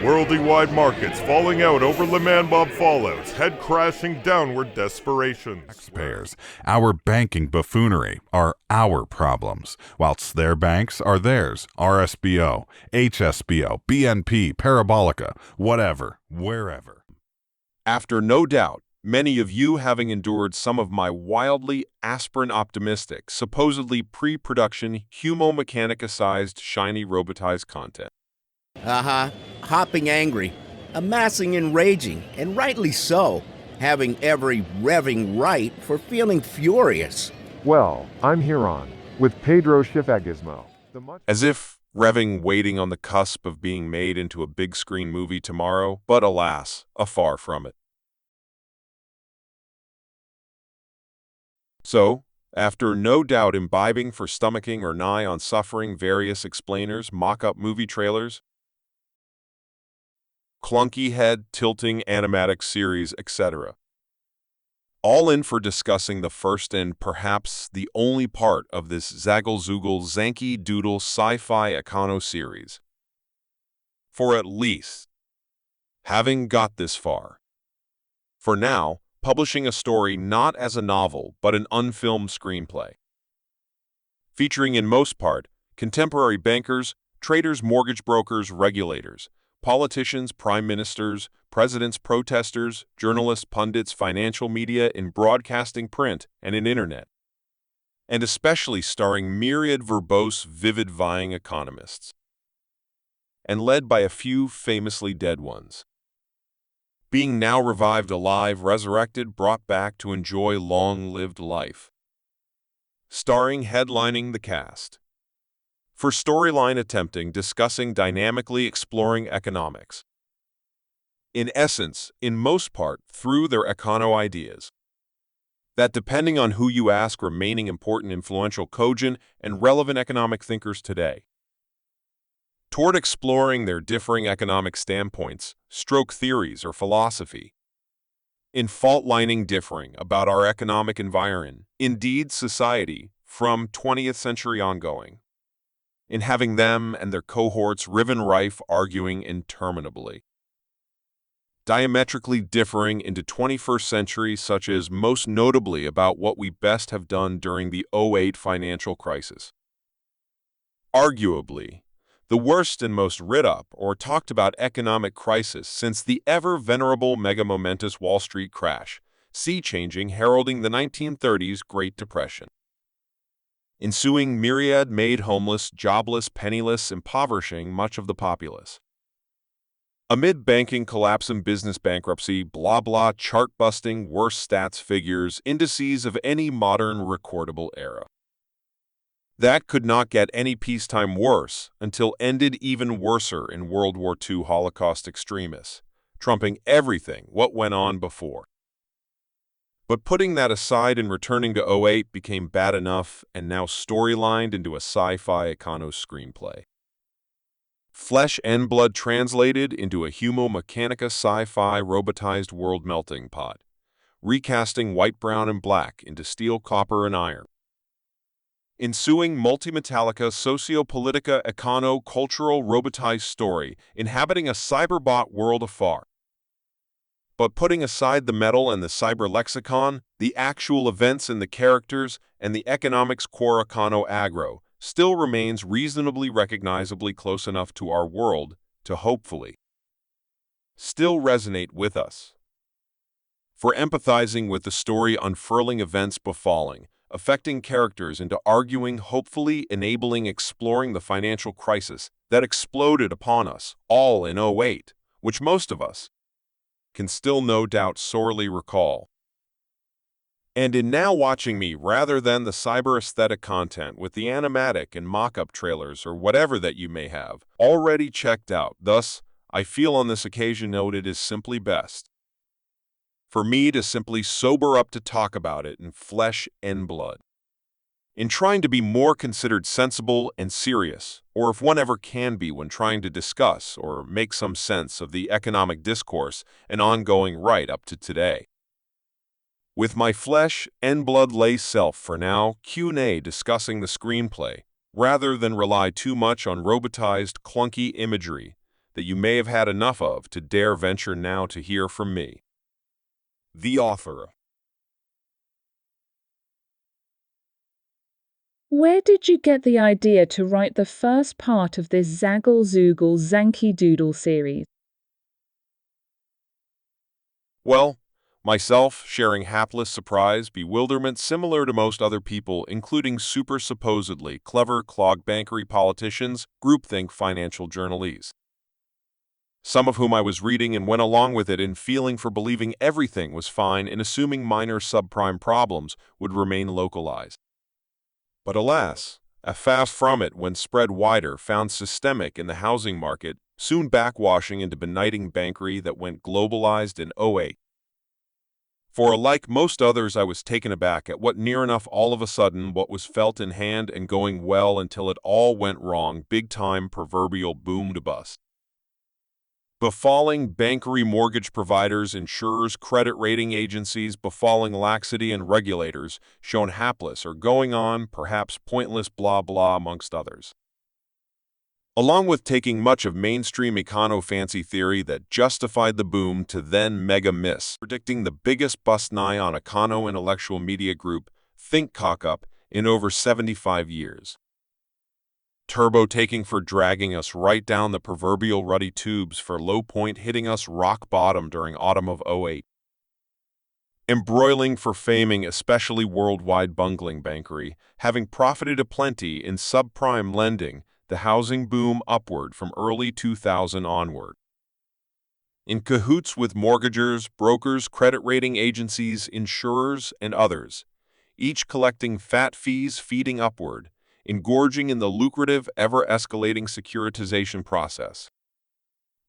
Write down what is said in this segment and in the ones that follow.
Worldly-wide markets falling out over Lehman Bob fallouts, head crashing downward desperations. Taxpayers, our banking buffoonery are our problems, whilst their banks are theirs. RSBO, HSBO, BNP, Parabolica, whatever, wherever. After no doubt, many of you having endured some of my wildly aspirin-optimistic, supposedly pre-production, humo-mechanica-sized, shiny robotized content. Hopping angry, amassing and raging, and rightly so, having every revving right for feeling furious. Well, I'm Huron, with Pedro Schifagismo. As if revving waiting on the cusp of being made into a big-screen movie tomorrow, but alas, afar from it. So, after no doubt imbibing for stomaching or nigh on suffering various explainers, mock-up movie trailers, clunky head, tilting animatic series, etc. All in for discussing the first and perhaps the only part of this Zaggle Zooogle Zankeedoodle sci-fi econo series. For at least, having got this far. For now, publishing a story not as a novel but an unfilmed screenplay. Featuring in most part, contemporary bankers, traders, mortgage brokers, regulators, politicians, prime ministers, presidents, protesters, journalists, pundits, financial media in broadcasting, print, and in internet. And especially starring myriad verbose, vivid vying economists. And led by a few famously dead ones. Being now revived, alive, resurrected, brought back to enjoy long-lived life. Starring, headlining the cast. For storyline attempting, discussing, dynamically exploring economics. In essence, in most part, through their econo ideas. That depending on who you ask, remaining important, influential, cogent, and relevant economic thinkers today. Toward exploring their differing economic standpoints, stroke theories or philosophy. In fault-lining differing about our economic environment, indeed society, from 20th century ongoing. In having them and their cohorts riven rife, arguing interminably. Diametrically differing into 21st century, such as most notably about what we best have done during the '08 financial crisis. Arguably, the worst and most writ-up or talked about economic crisis since the ever-venerable mega-momentous Wall Street crash, sea-changing, heralding the 1930s Great Depression. Ensuing myriad made homeless, jobless, penniless, impoverishing much of the populace. Amid banking collapse and business bankruptcy, blah blah, chart-busting, worst stats figures, indices of any modern recordable era. That could not get any peacetime worse until ended even worser in World War II Holocaust extremists, trumping everything what went on before. But putting that aside and returning to '08 became bad enough and now storylined into a sci-fi econo screenplay. Flesh and blood translated into a humo-mechanica sci-fi robotized world melting pot, recasting white, brown, and black into steel, copper, and iron. Ensuing multi-metallica socio-politica econo-cultural robotized story inhabiting a cyberbot world afar. But putting aside the metal and the cyber lexicon, the actual events and the characters, and the economics core econo aggro still remains reasonably recognizably close enough to our world to hopefully still resonate with us. For empathizing with the story unfurling events befalling, affecting characters into arguing, hopefully enabling exploring the financial crisis that exploded upon us all in '08, which most of us can still no doubt sorely recall. And in now watching me rather than the cyber aesthetic content with the animatic and mock-up trailers or whatever that you may have already checked out, thus, I feel on this occasion it is simply best for me to simply sober up to talk about it in flesh and blood. In trying to be more considered sensible and serious, or if one ever can be when trying to discuss or make some sense of the economic discourse and ongoing right up to today. With my flesh and blood lay self for now Q&A discussing the screenplay, rather than rely too much on robotized, clunky imagery that you may have had enough of to dare venture now to hear from me, the author. Where did you get the idea to write the first part of this Zaggle Zooogle Zankeedoodle series? Well, myself sharing hapless surprise, bewilderment similar to most other people, including super supposedly clever clogbankery politicians, groupthink financial journalists, some of whom I was reading and went along with it in feeling for believing everything was fine and assuming minor subprime problems would remain localized. But alas, a fast from it when spread wider found systemic in the housing market, soon backwashing into benighting bankery that went globalized in '08. For like most others, I was taken aback at what near enough all of a sudden what was felt in hand and going well until it all went wrong, big-time proverbial boom to bust. Befalling bankery, mortgage providers, insurers, credit rating agencies, befalling laxity and regulators, shown hapless or going on, perhaps pointless blah blah amongst others. Along with taking much of mainstream econo fancy theory that justified the boom to then mega miss, predicting the biggest bust nigh on econo intellectual media group, think cock-up, in over 75 years. Turbo taking for dragging us right down the proverbial ruddy tubes for low point hitting us rock bottom during autumn of '08. Embroiling for faming especially worldwide bungling bankery, having profited aplenty in subprime lending, the housing boom upward from early 2000 onward. In cahoots with mortgagers, brokers, credit rating agencies, insurers, and others, each collecting fat fees feeding upward, engorging in the lucrative, ever-escalating securitization process,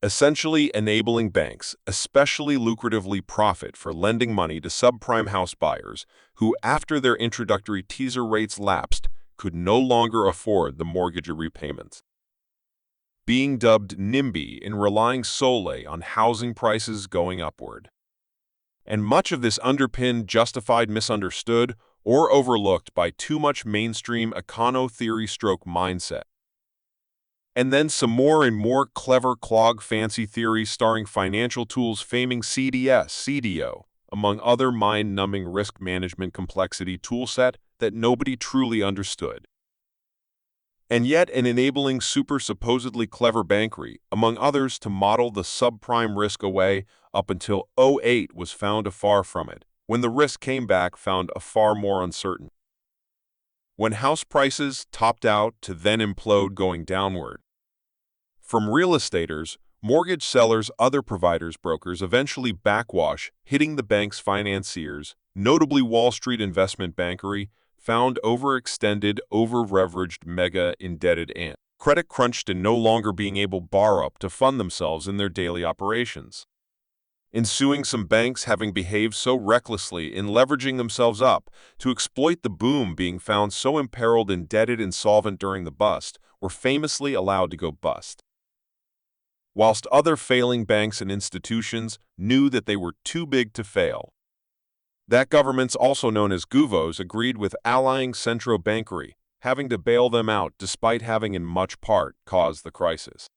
essentially enabling banks, especially lucratively profit for lending money to subprime house buyers who, after their introductory teaser rates lapsed, could no longer afford the mortgage repayments. Being dubbed NIMBY in relying solely on housing prices going upward. And much of this underpinned, justified, misunderstood, or overlooked by too much mainstream econo theory stroke mindset. And then some more and more clever clog fancy theories starring financial tools faming CDS, CDO, among other mind-numbing risk management complexity toolset that nobody truly understood. And yet an enabling super supposedly clever bankery, among others, to model the subprime risk away up until '08 was found afar from it, when the risk came back found a far more uncertain. When house prices topped out to then implode going downward. From real estaters, mortgage sellers, other providers, brokers eventually backwash, hitting the bank's financiers, notably Wall Street investment bankery, found overextended, over-leveraged, mega-indebted and credit crunched and no longer being able borrow up to fund themselves in their daily operations. Ensuing some banks having behaved so recklessly in leveraging themselves up to exploit the boom being found so imperiled, indebted, insolvent during the bust, were famously allowed to go bust. Whilst other failing banks and institutions knew that they were too big to fail. That governments, also known as GUVOs, agreed with allying central bankery, having to bail them out despite having in much part caused the crisis.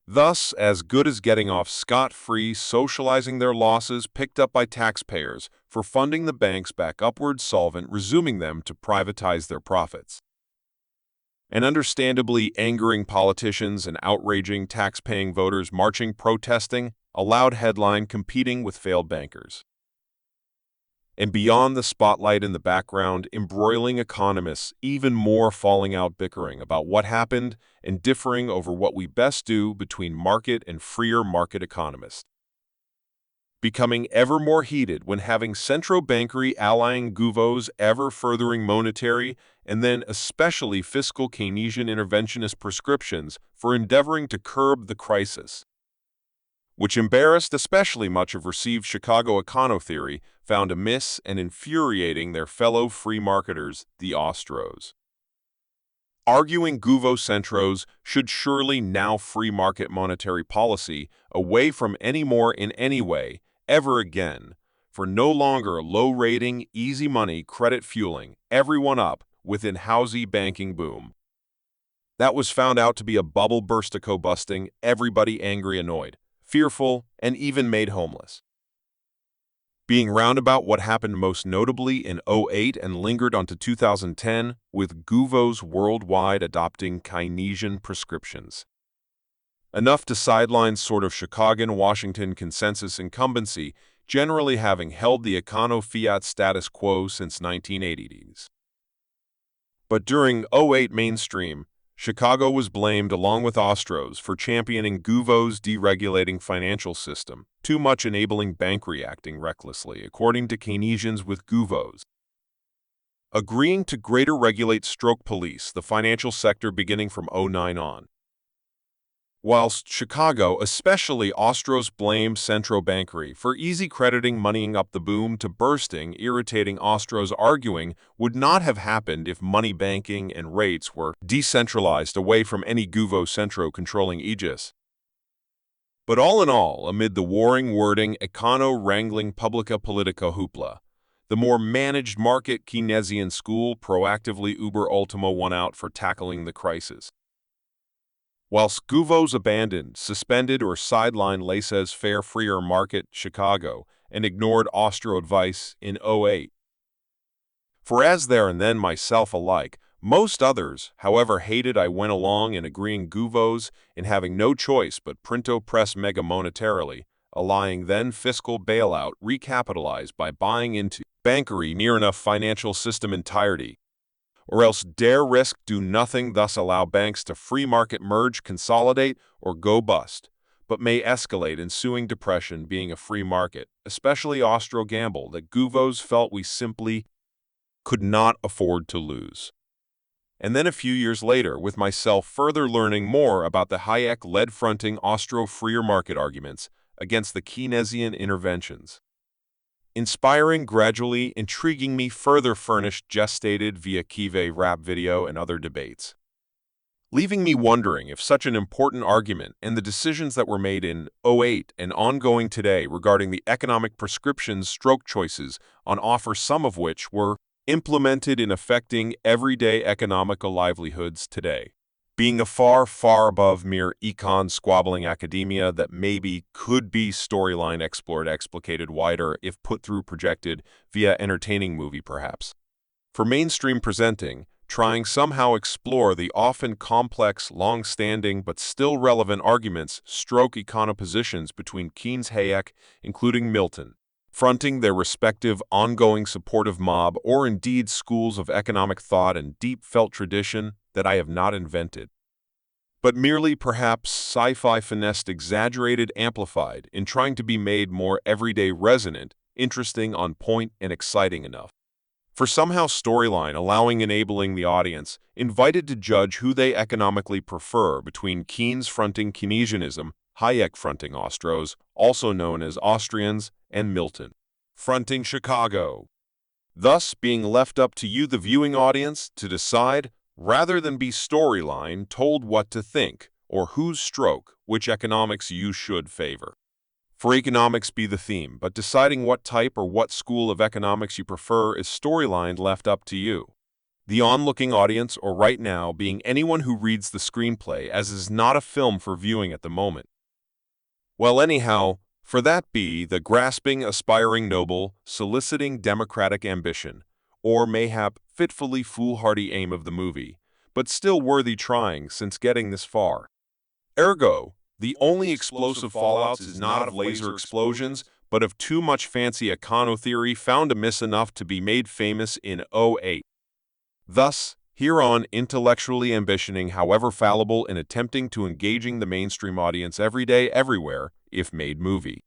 Thus, as good as getting off scot-free, socializing their losses picked up by taxpayers for funding the banks back upward solvent, resuming them to privatize their profits. And understandably angering politicians and outraging tax-paying voters marching, protesting, a loud headline competing with failed bankers. And beyond the spotlight in the background, embroiling economists, even more falling out bickering about what happened and differing over what we best do between market and freer market economists. Becoming ever more heated when having central bankery allying GUVOs ever furthering monetary and then especially fiscal Keynesian interventionist prescriptions for endeavoring to curb the crisis, which embarrassed especially much of received Chicago econo theory, found amiss and infuriating their fellow free marketers, the Ostros. Arguing GUVO-centros should surely now free market monetary policy away from any more in any way, ever again, for no longer low rating, easy money credit fueling everyone up within housey banking boom. That was found out to be a bubble burstico busting, everybody angry, annoyed, fearful, and even made homeless. Being roundabout what happened most notably in '08 and lingered onto 2010, with Gouvos worldwide adopting Keynesian prescriptions. Enough to sideline sort of Chicago-Washington consensus incumbency, generally having held the econo-fiat status quo since 1980s. But during '08 mainstream, Chicago was blamed along with Ostros for championing Gouvos' deregulating financial system, too much enabling bank reacting recklessly, according to Keynesians with Gouvos. Agreeing to greater regulate stroke police the financial sector beginning from '09 on. Whilst Chicago, especially Ostros, blamed central bankery for easy crediting moneying up the boom to bursting, irritating Ostros, arguing would not have happened if money banking and rates were decentralized away from any Gouvo centro controlling aegis. But all in all, amid the warring wording econo-wrangling publica politica hoopla, the more managed market Keynesian school proactively uber ultimo won out for tackling the crisis. Whilst Gouvos abandoned, suspended, or sidelined laissez-faire freer market Chicago and ignored Ostro advice in '08. For as there and then myself alike, most others, however hated, I went along in agreeing Gouvos in having no choice but printo press mega monetarily, allying then fiscal bailout recapitalized by buying into bankery near enough financial system entirety, or else dare risk do nothing, thus allow banks to free market merge, consolidate, or go bust, but may escalate ensuing depression being a free market, especially Ostro gamble that Gouvos felt we simply could not afford to lose. And then a few years later, with myself further learning more about the Hayek-led fronting Ostro freer market arguments against the Keynesian interventions. Inspiring, gradually intriguing me further furnished gestated via Kive rap video and other debates. Leaving me wondering if such an important argument and the decisions that were made in '08 and ongoing today regarding the economic prescriptions stroke choices on offer, some of which were implemented in affecting everyday economical livelihoods today, being a far, far above mere econ squabbling academia that maybe could be storyline explored, explicated wider if put through projected via entertaining movie perhaps. For mainstream presenting, trying somehow explore the often complex, long-standing but still relevant arguments stroke econopositions between Keynes, Hayek, including Milton, fronting their respective ongoing supportive mob or indeed schools of economic thought and deep-felt tradition that I have not invented, but merely perhaps sci-fi finessed, exaggerated, amplified in trying to be made more everyday, resonant, interesting, on point, and exciting enough for somehow storyline, allowing enabling the audience invited to judge who they economically prefer between Keynes fronting Keynesianism, Hayek fronting Ostros, also known as Austrians, and Milton fronting Chicago. Thus being left up to you, the viewing audience, to decide rather than be storyline told what to think or whose stroke, which economics you should favor. For economics be the theme, but deciding what type or what school of economics you prefer is storyline left up to you, the onlooking audience, or right now being anyone who reads the screenplay, as is not a film for viewing at the moment. Well, anyhow, for that be the grasping, aspiring noble, soliciting democratic ambition, or mayhap fitfully foolhardy aim of the movie, but still worthy trying since getting this far. Ergo, the only explosive fallouts is not of laser explosions, but of too much fancy econo theory found amiss enough to be made famous in '08. Thus, hereon intellectually ambitioning, however fallible, in attempting to engaging the mainstream audience every day, everywhere, if made movie.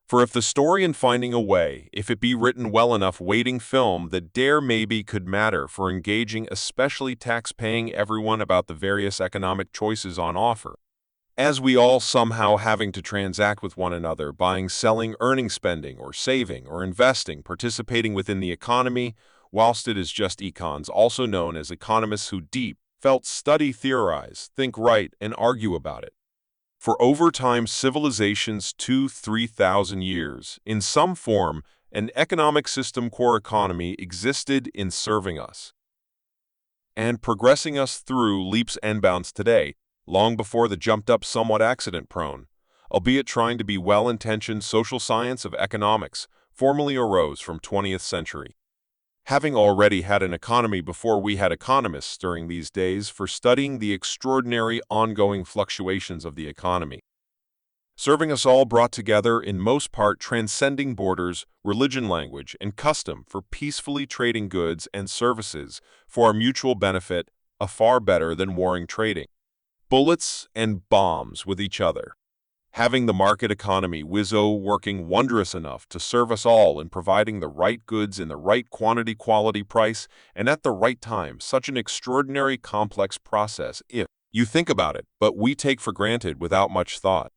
For if the story in finding a way, if it be written well enough, waiting film that dare maybe could matter for engaging especially tax-paying everyone about the various economic choices on offer, as we all somehow having to transact with one another, buying, selling, earning, spending, or saving, or investing, participating within the economy, whilst it is just econs, also known as economists who deep, felt, study, theorize, think, write, and argue about it. For over time, civilizations 2,000–3,000 years, in some form, an economic system, core economy, existed in serving us. and progressing us through leaps and bounds today, long before the jumped-up, somewhat accident-prone, albeit trying to be well-intentioned social science of economics, formally arose from 20th century. Having already had an economy before we had economists during these days for studying the extraordinary ongoing fluctuations of the economy. Serving us all brought together in most part transcending borders, religion, language, and custom for peacefully trading goods and services for our mutual benefit, a far better than warring trading bullets and bombs with each other. Having the market economy working wondrous enough to serve us all in providing the right goods in the right quantity, quality, price, and at the right time, such an extraordinary complex process if you think about it, but we take for granted without much thought.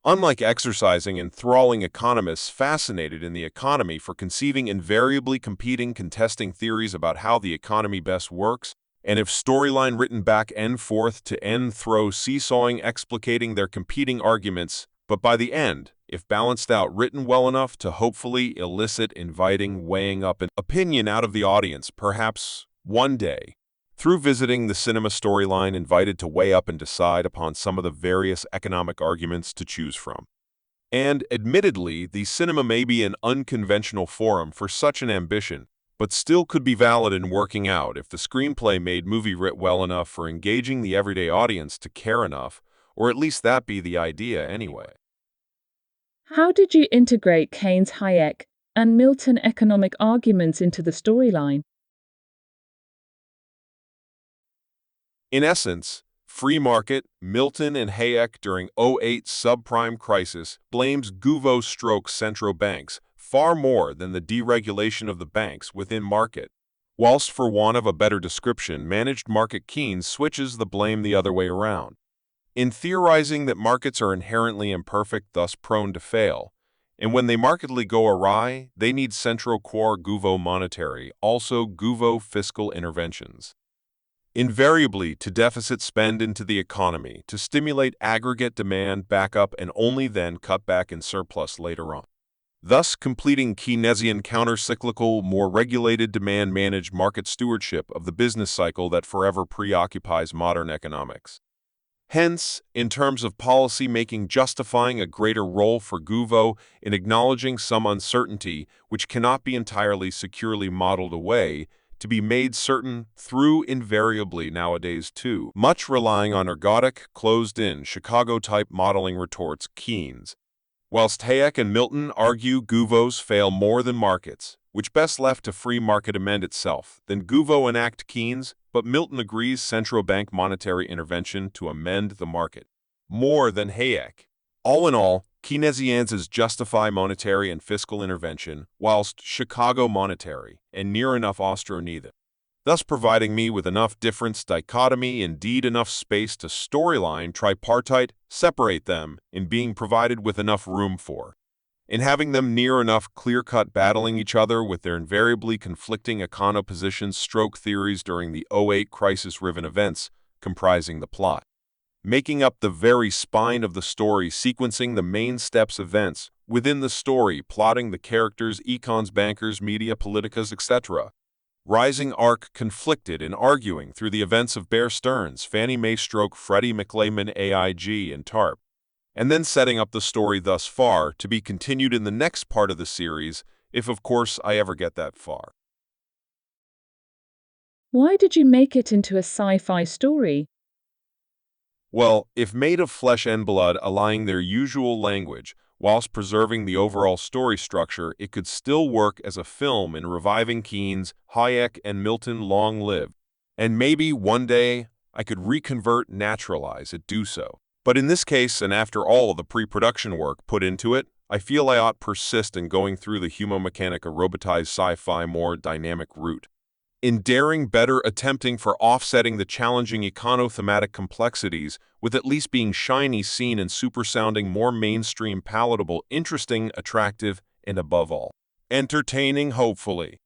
Unlike exercising enthralling economists fascinated in the economy for conceiving invariably competing, contesting theories about how the economy best works, and if storyline written back and forth to end throw seesawing explicating their competing arguments, but by the end, if balanced out, written well enough to hopefully elicit inviting weighing up an opinion out of the audience, perhaps one day, through visiting the cinema storyline invited to weigh up and decide upon some of the various economic arguments to choose from. And admittedly, the cinema may be an unconventional forum for such an ambition, but still could be valid in working out if the screenplay made movie writ well enough for engaging the everyday audience to care enough, or at least that be the idea anyway. How did you integrate Keynes' Hayek and Milton economic arguments into the storyline? In essence, free market, Milton and Hayek during '08 subprime crisis blames central banks far more than the deregulation of the banks within market, whilst for want of a better description, managed market Keynes switches the blame the other way around. In theorizing that markets are inherently imperfect, thus prone to fail, and when they markedly go awry, they need central core monetary, also fiscal interventions. Invariably to deficit spend into the economy to stimulate aggregate demand back up and only then cut back in surplus later on, thus completing Keynesian counter-cyclical, more regulated demand-managed market stewardship of the business cycle that forever preoccupies modern economics. Hence, in terms of policy making, justifying a greater role for in acknowledging some uncertainty which cannot be entirely securely modeled away, to be made certain through invariably nowadays too much relying on ergodic, closed-in, Chicago-type modeling, retorts Keynes. Whilst Hayek and Milton argue fail more than markets, which best left to free market amend itself, then enact Keynes, but Milton agrees central bank monetary intervention to amend the market more than Hayek. All in all, Keynesians justify monetary and fiscal intervention, whilst Chicago monetary, and near enough Austro neither, thus providing me with enough difference dichotomy, indeed enough space to storyline tripartite, separate them, in being provided with enough room for, in having them near enough clear-cut battling each other with their invariably conflicting econo positions theories during the '08 crisis-riven events comprising the plot, making up the very spine of the story, sequencing the main steps events within the story, plotting the characters, econs, bankers, media, politicas, etc. Rising arc conflicted in arguing through the events of Bear Stearns, Fannie Mae, Freddie McLehman, AIG, and TARP, and then setting up the story thus far to be continued in the next part of the series, if of course I ever get that far. Why did you make it into a sci-fi story? Well, if made of flesh and blood, allying their usual language, whilst preserving the overall story structure, it could still work as a film in reviving Keynes, Hayek, and Milton long live. And maybe one day I could naturalize it, do so. But in this case, and after all the pre-production work put into it, I feel I ought persist in going through the humomechanica robotized sci-fi more dynamic route. In daring better, attempting for offsetting the challenging econo-thematic complexities with at least being shiny, seen, and super-sounding more mainstream, palatable, interesting, attractive, and above all, entertaining, hopefully.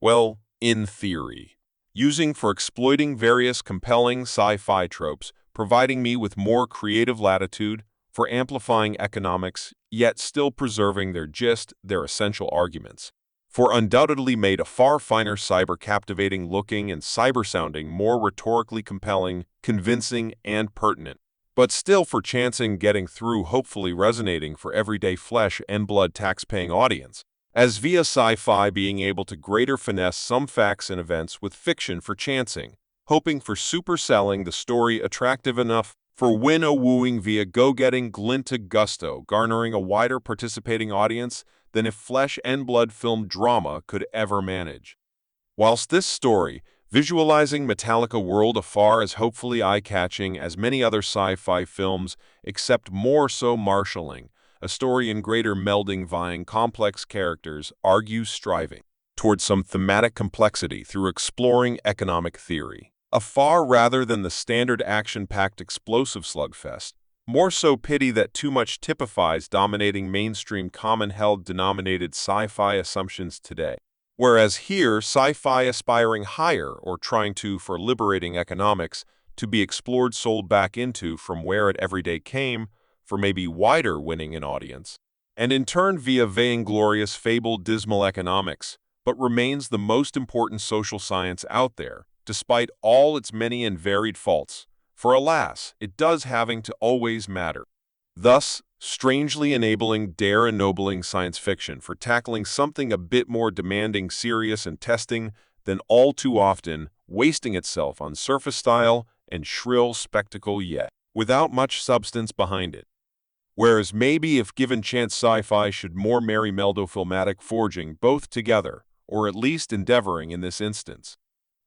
Well, in theory. Using for exploiting various compelling sci-fi tropes, providing me with more creative latitude for amplifying economics, yet still preserving their gist, their essential arguments. for undoubtedly made a far finer cyber-captivating looking and cyber-sounding more rhetorically compelling, convincing, and pertinent. But still for chancing getting through, hopefully resonating for everyday flesh and blood tax-paying audience, as via sci-fi being able to greater finesse some facts and events with fiction for chancing, hoping for super-selling the story attractive enough for win-o-wooing via go-getting glinta gusto, garnering a wider participating audience than if flesh and blood film drama could ever manage. Whilst this story, visualizing Metallica world afar, as hopefully eye-catching as many other sci-fi films, except more so marshalling, a story in greater melding vying complex characters, argues striving towards some thematic complexity through exploring economic theory. Afar rather than the standard action-packed explosive slugfest, more so pity that too much typifies dominating mainstream common-held denominated sci-fi assumptions today. Whereas here, sci-fi aspiring higher or trying to, for liberating economics, to be explored sold back into from where it everyday came, for maybe wider winning an audience. And in turn via vainglorious fabled dismal economics, but remains the most important social science out there, despite all its many and varied faults. For alas, it does having to always matter. Thus, strangely enabling dare ennobling science fiction for tackling something a bit more demanding, serious, and testing than all too often wasting itself on surface style and shrill spectacle yet without much substance behind it. Whereas maybe if given chance sci-fi should more marry meldofilmatic forging both together, or at least endeavoring in this instance.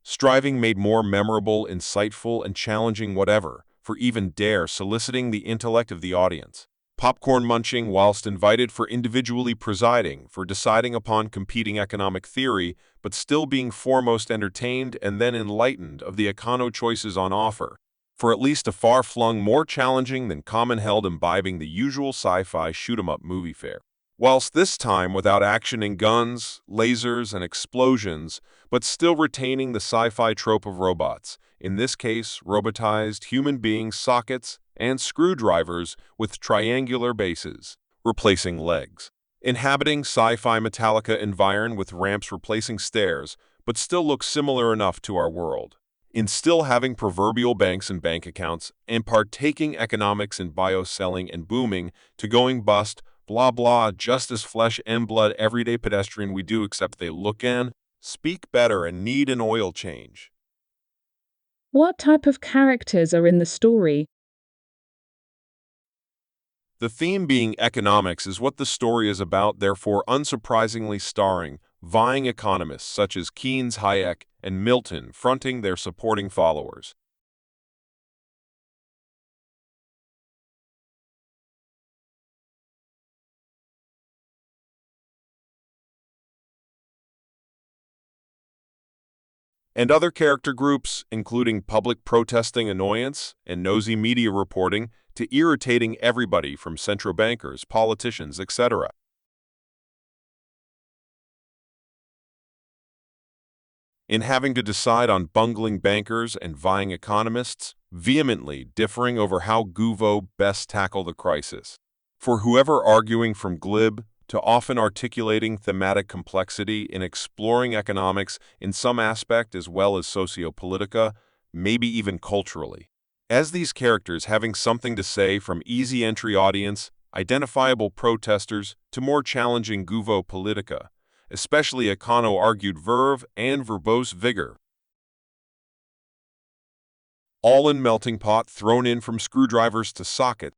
Striving made more memorable, insightful, and challenging whatever, for even dare soliciting the intellect of the audience. Popcorn munching whilst invited for individually presiding, for deciding upon competing economic theory, but still being foremost entertained and then enlightened of the econo choices on offer, for at least a far-flung more challenging than common-held imbibing the usual sci-fi shoot-'em-up movie fare. Whilst this time without action and guns, lasers, and explosions, but still retaining the sci-fi trope of robots, in this case robotized human beings, sockets, and screwdrivers with triangular bases, replacing legs. Inhabiting sci-fi Metallica environ with ramps replacing stairs, but still look similar enough to our world. In still having proverbial banks and bank accounts, and partaking economics in bio-selling and booming, to going bust, blah blah, just as flesh and blood everyday pedestrian we do, except they look and speak better and need an oil change. What type of characters are in the story? The theme being economics is what the story is about, therefore unsurprisingly starring vying economists such as Keynes, Hayek, and Milton fronting their supporting followers. And other character groups, including public protesting annoyance and nosy media reporting to irritating everybody from central bankers, politicians, etc. In having to decide on bungling bankers and vying economists, vehemently differing over how Guvo best tackle the crisis. For whoever arguing from glib to often articulating thematic complexity in exploring economics in some aspect as well as sociopolitica, maybe even culturally. As these characters having something to say from easy entry audience, identifiable protesters, to more challenging Guvo politica, especially econo argued verve and verbose vigor. All in melting pot thrown in from screwdrivers to sockets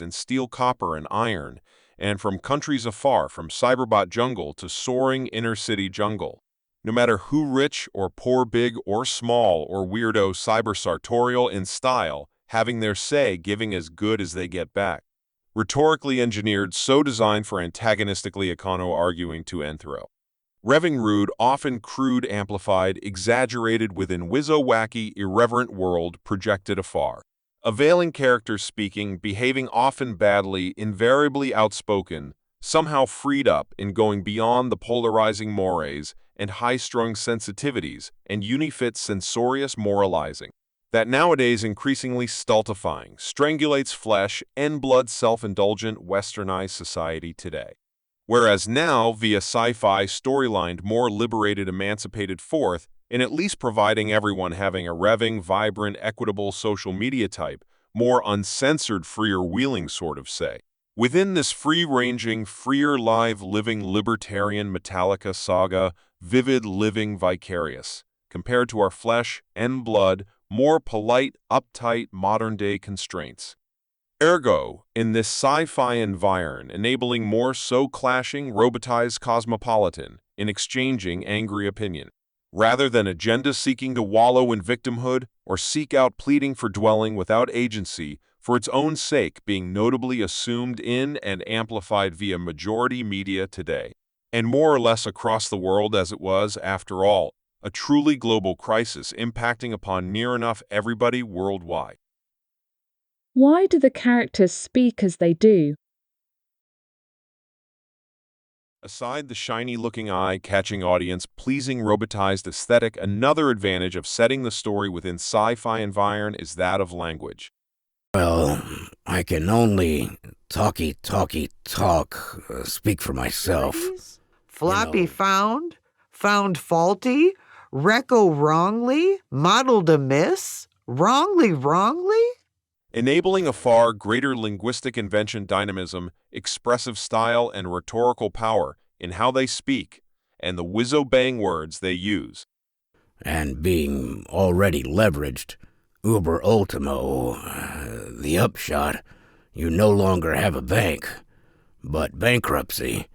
and steel, copper, and iron, and from countries afar from cyberbot jungle to soaring inner-city jungle. No matter who rich or poor, big or small or weirdo cyber-sartorial in style, having their say giving as good as they get back. Rhetorically engineered, so designed for antagonistically econo arguing to anthro. Revving rude, often crude, amplified, exaggerated within wizzo-wacky, irreverent world projected afar. Availing characters speaking, behaving often badly, invariably outspoken, somehow freed up in going beyond the polarizing mores and high-strung sensitivities and unifit censorious moralizing that nowadays increasingly stultifying, strangulates flesh and blood self-indulgent westernized society today. Whereas now, via sci-fi storyline, more liberated, emancipated forth, in at least providing everyone having a revving, vibrant, equitable social media type, more uncensored, freer wheeling sort of say. Within this free-ranging, freer live living libertarian Metallica saga, vivid, living, vicarious, compared to our flesh and blood, more polite, uptight, modern-day constraints. Ergo, in this sci-fi environ, enabling more so-clashing, robotized cosmopolitan in exchanging angry opinion, rather than agenda seeking to wallow in victimhood or seek out pleading for dwelling without agency for its own sake being notably assumed in and amplified via majority media today, and more or less across the world as it was, after all, a truly global crisis impacting upon near enough everybody worldwide. Why do the characters speak as they do? Aside the shiny-looking eye-catching audience-pleasing robotized aesthetic, another advantage of setting the story within sci-fi environ is that of language. Well, I can only talk, speak for myself. Floppy found faulty, reco wrongly, modeled amiss, wrongly? Enabling a far greater linguistic invention, dynamism, expressive style, and rhetorical power in how they speak and the whiz-bang words they use. And being already leveraged, uber ultimo, the upshot, you no longer have a bank, but bankruptcy,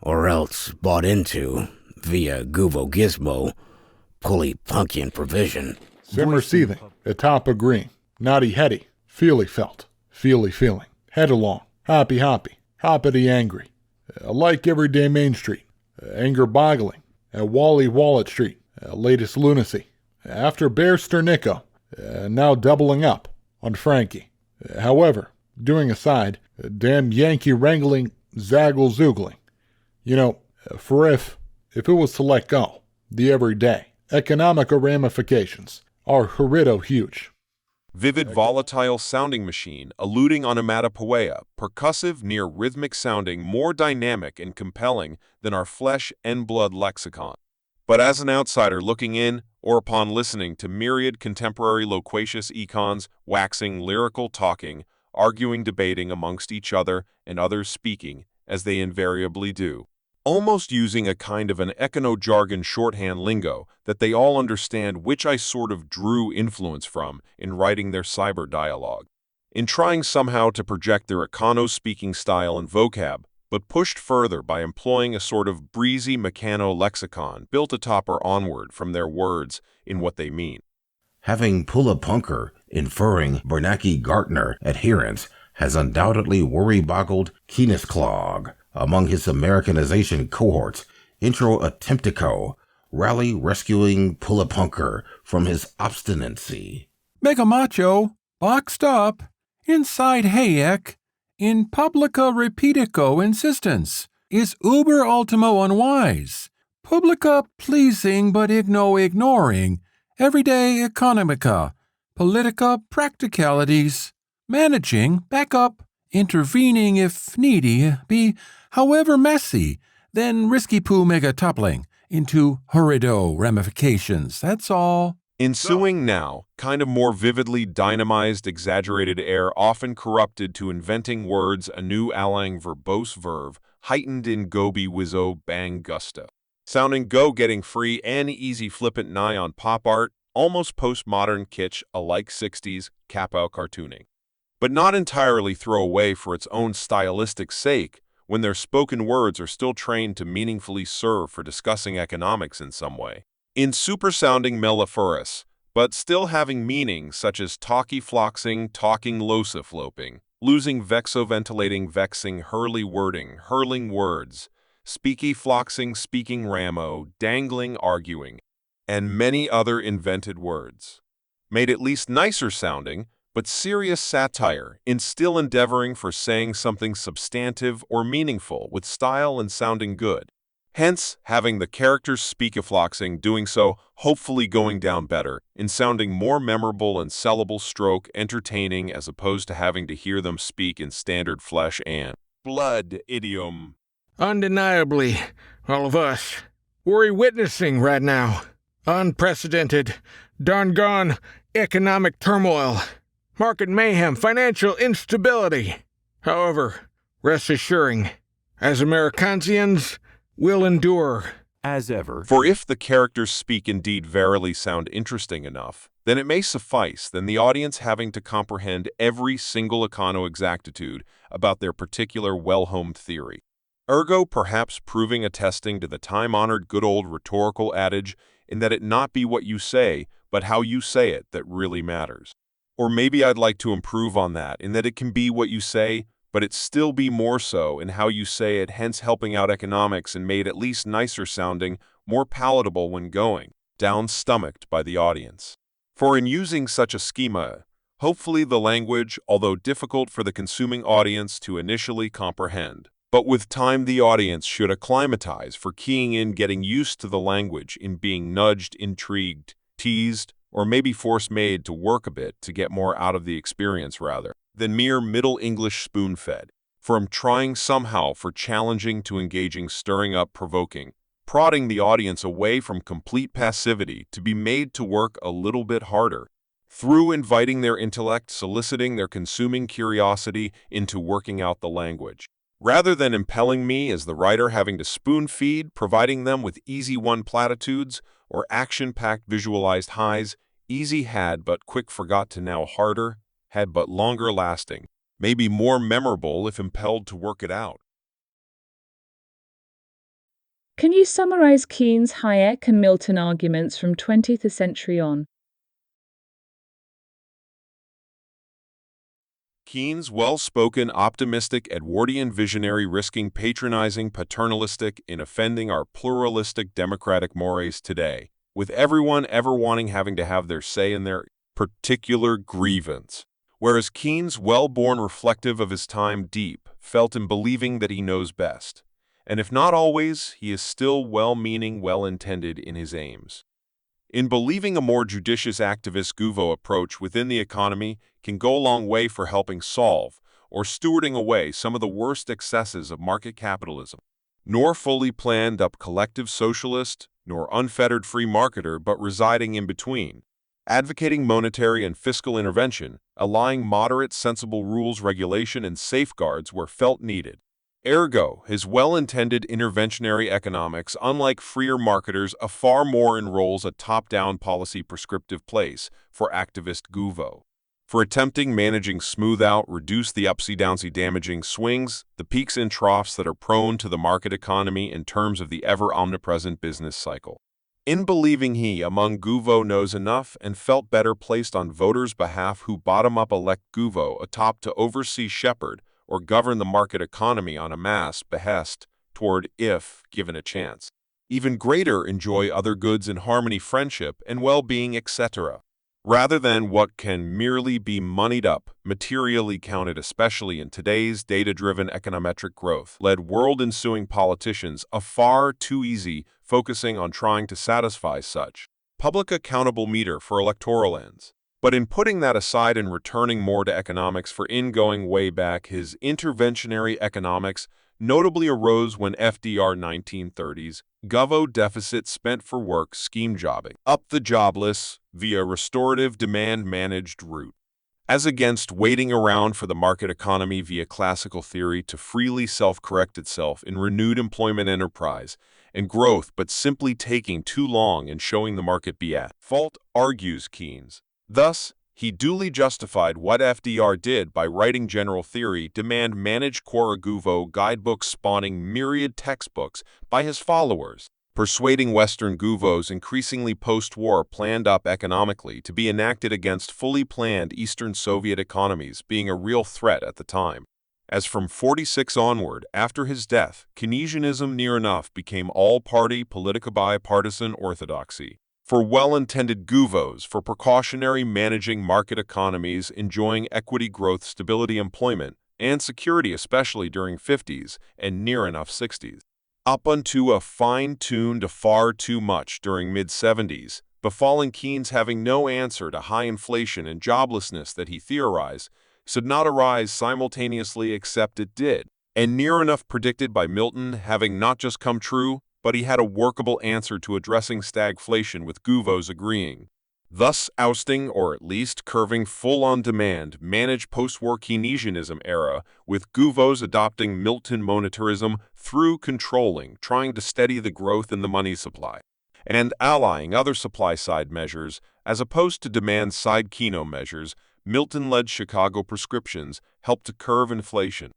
or else bought into via Guvo Gizmo, pulley punkian provision. Simmer seething, atop agreeing, naughty heady, feely felt, feely feeling, head along, hoppy, hoppity angry, like everyday Main Street, anger boggling, Wally Wallet Street, latest lunacy, after Bear Sternico, now doubling up on Frankie. However, doing aside, damn Yankee wrangling Zaggle Zoogling. You know, for if it was to let go, the everyday, economical ramifications are horrido huge. Vivid, volatile sounding machine, alluding onomatopoeia, percussive, near rhythmic sounding, more dynamic and compelling than our flesh and blood lexicon. But as an outsider looking in, or upon listening to myriad contemporary loquacious econs, waxing, lyrical talking, arguing, debating amongst each other and others speaking, as they invariably do, almost using a kind of an econo jargon shorthand lingo that they all understand, which I sort of drew influence from in writing their cyber dialogue, in trying somehow to project their econo speaking style and vocab, but pushed further by employing a sort of breezy mechano-lexicon built atop or onward from their words in what they mean. Having pull-a-punker inferring Bernanke Gartner adherence has undoubtedly worry-boggled Keenesclog among his Americanization cohorts, intro attemptico, rally rescuing pull-a-punker from his obstinacy. Mega macho, boxed up, inside Hayek, in publica repetico insistence, is uber ultimo unwise, publica pleasing but ignoring, everyday economica, politica practicalities, managing, backup, intervening if needy, be however messy, then risky poo mega toppling into horrido ramifications, that's all. Ensuing now, kind of more vividly dynamized, exaggerated air, often corrupted to inventing words anew, allang verbose verve, heightened in goby wizzo bang gusto. Sounding go getting free and easy flippant nigh on pop art, almost postmodern kitsch, alike 60s, capo cartooning. But not entirely throw away for its own stylistic sake, when their spoken words are still trained to meaningfully serve for discussing economics in some way. In super-sounding mellifluous, but still having meaning such as talky-floxing, talking losa-floping, losing vexo-ventilating, vexing, hurly wording, hurling words, speaky-floxing, speaking ramo, dangling, arguing, and many other invented words. Made at least nicer sounding, but serious satire, in still endeavoring for saying something substantive or meaningful with style and sounding good. Hence, having the characters speakifloxing, doing so, hopefully going down better, in sounding more memorable and sellable stroke entertaining as opposed to having to hear them speak in standard flesh and blood idiom. Undeniably, all of us, we're witnessing right now unprecedented, darn-gone economic turmoil, market mayhem, financial instability. However, rest assuring, as Americansians, we'll endure. As ever. For if the characters speak indeed verily sound interesting enough, then it may suffice than the audience having to comprehend every single econo exactitude about their particular well-homed theory. Ergo perhaps proving attesting to the time-honored good old rhetorical adage in that it not be what you say, but how you say it that really matters. Or maybe I'd like to improve on that in that it can be what you say, but it still be more so in how you say it, hence helping out economics and made at least nicer sounding, more palatable when going down-stomached by the audience. For in using such a schema, hopefully the language, although difficult for the consuming audience to initially comprehend, but with time the audience should acclimatize for keying in, getting used to the language, in being nudged, intrigued, teased, or maybe force-made to work a bit to get more out of the experience rather than mere Middle English spoon-fed. From trying somehow for challenging to engaging, stirring up, provoking, prodding the audience away from complete passivity to be made to work a little bit harder, through inviting their intellect, soliciting their consuming curiosity into working out the language. Rather than impelling me as the writer having to spoon-feed, providing them with easy-won platitudes or action-packed visualized highs, easy had but quick forgot to now harder, had but longer lasting, maybe more memorable if impelled to work it out. Can you summarize Keynes, Hayek, and Milton arguments from 20th century on? Keynes, well-spoken, optimistic, Edwardian visionary, risking patronizing, paternalistic in offending our pluralistic democratic mores today, with everyone ever wanting having to have their say in their particular grievance. Whereas Keynes, well-born, reflective of his time, deep, felt in believing that he knows best. And if not always, he is still well-meaning, well-intended in his aims. In believing a more judicious activist Gouveau approach within the economy can go a long way for helping solve or stewarding away some of the worst excesses of market capitalism. Nor fully planned up collective socialist, nor unfettered free marketer, but residing in between, advocating monetary and fiscal intervention, allowing moderate, sensible rules, regulation, and safeguards where felt needed. Ergo, his well-intended interventionary economics, unlike freer marketers, far more enrolls a top-down policy prescriptive place for activist Gouveau. For attempting managing smooth out, reduce the upsy-downsy damaging swings, the peaks and troughs that are prone to the market economy in terms of the ever-omnipresent business cycle. In believing he, among Gouveau, knows enough and felt better placed on voters' behalf who bottom-up elect Gouveau atop to oversee, shepherd, or govern the market economy on a mass behest toward, if given a chance, even greater enjoy other goods in harmony, friendship, and well-being, etc., rather than what can merely be moneyed up, materially counted, especially in today's data-driven econometric growth-led world, ensuing politicians a far too easy focusing on trying to satisfy such public accountable meter for electoral ends. But in putting that aside and returning more to economics, for in going way back, his interventionary economics notably arose when FDR 1930s, Gouveau deficit spent for work, scheme jobbing, up the jobless via restorative demand-managed route, as against waiting around for the market economy via classical theory to freely self-correct itself in renewed employment enterprise and growth, but simply taking too long and showing the market be at fault, argues Keynes. Thus, he duly justified what FDR did by writing general theory, demand-managed core Gouveau guidebooks spawning myriad textbooks by his followers, persuading Western Gouvau's increasingly post-war planned up economically to be enacted against fully planned Eastern Soviet economies being a real threat at the time. As from 46 onward, after his death, Keynesianism near enough became all-party, politico-bipartisan orthodoxy. For well-intended Gouvau's, for precautionary managing market economies, enjoying equity, growth, stability, employment, and security, especially during 50s and near enough 60s. Up unto a fine-tuned far too much during mid-70s, befalling Keynes having no answer to high inflation and joblessness that he theorized should not arise simultaneously, except it did. and near enough predicted by Milton, having not just come true, but he had a workable answer to addressing stagflation, with Guvos agreeing, thus ousting, or at least curving full-on demand, managed post-war Keynesianism era, with Guvos adopting Milton monetarism through controlling, trying to steady the growth in the money supply, and allying other supply-side measures, as opposed to demand-side Keno measures. Milton-led Chicago prescriptions helped to curb inflation,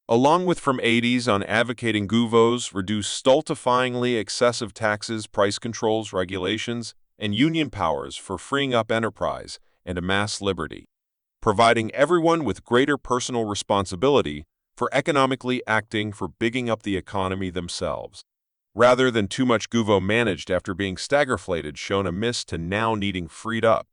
along with from 80s on advocating Guvos reduce stultifyingly excessive taxes, price controls, regulations, and union powers for freeing up enterprise and amass liberty, providing everyone with greater personal responsibility for economically acting for bigging up the economy themselves, rather than too much Guvo managed after being staggerflated shown amiss to now needing freed up.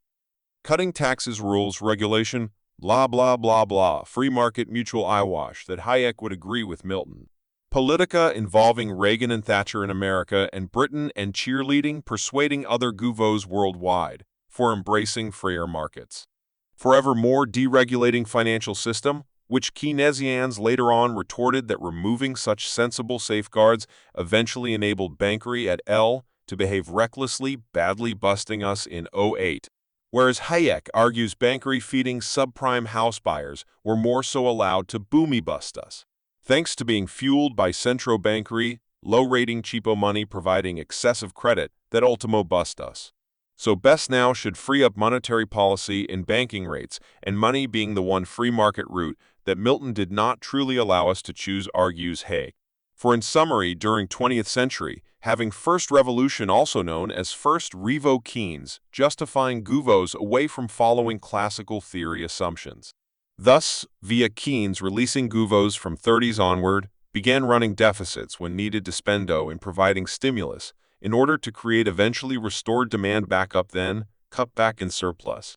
Cutting taxes, rules, regulation, blah, blah, blah, blah, free market mutual eyewash that Hayek would agree with Milton. Politica involving Reagan and Thatcher in America and Britain, and cheerleading, persuading other Guvos worldwide for embracing freer markets. Forever more deregulating financial system, which Keynesians later on retorted that removing such sensible safeguards eventually enabled bankery at L to behave recklessly, badly busting us in '08. Whereas Hayek argues bankery feeding subprime house buyers were more so allowed to boomy bust us, thanks to being fueled by centro bankery, low-rating cheapo money providing excessive credit that ultimo bust us. So best now should free up monetary policy and banking rates, and money being the one free market route that Milton did not truly allow us to choose, argues Hayek. For in summary, during 20th century, having First Revolution, also known as First Revo Keynes, justifying Guvos away from following classical theory assumptions. Thus, via Keynes releasing Guvos from 30s onward, began running deficits when needed to spendo in providing stimulus in order to create eventually restored demand back up, then cut back in surplus.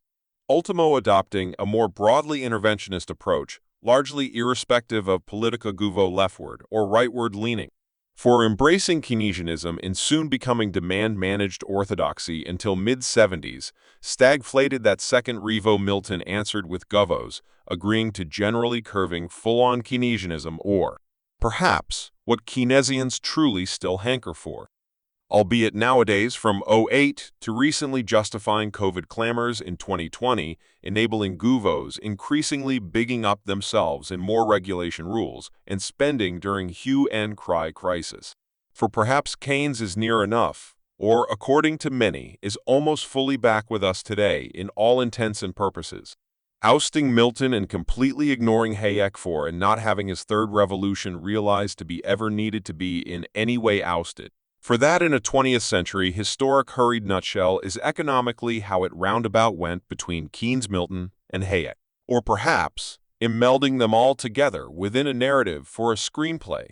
Ultimo adopting a more broadly interventionist approach, largely irrespective of politica Guvo leftward or rightward leaning. For embracing Keynesianism and soon becoming demand-managed orthodoxy until mid-70s, stagflated that second Revo. Milton answered with Guvos, agreeing to generally curving full-on Keynesianism, or perhaps what Keynesians truly still hanker for, albeit nowadays from '08 to recently justifying COVID clamors in 2020, enabling Guvos increasingly bigging up themselves in more regulation rules and spending during hue and cry crisis. For perhaps Keynes is near enough, or according to many, is almost fully back with us today in all intents and purposes. Ousting Milton and completely ignoring Hayek for and not having his third revolution realized to be ever needed to be in any way ousted. For that, in a 20th century historic hurried nutshell, is economically how it roundabout went between Keynes, Milton, and Hayek. Or perhaps, in melding them all together within a narrative for a screenplay,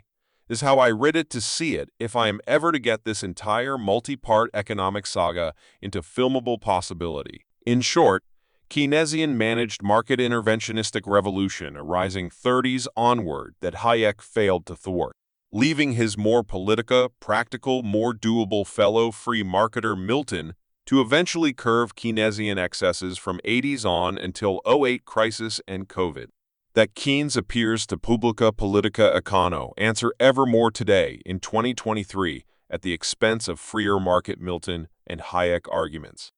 is how I writ it to see it if I am ever to get this entire multi-part economic saga into filmable possibility. In short, Keynesian managed market interventionistic revolution arising 30s onward that Hayek failed to thwart, leaving his more politica, practical, more doable fellow free marketer Milton to eventually curve Keynesian excesses from 80s on until '08 crisis and COVID. That Keynes appears to publica politica econo answer ever more today in 2023 at the expense of freer market Milton and Hayek arguments.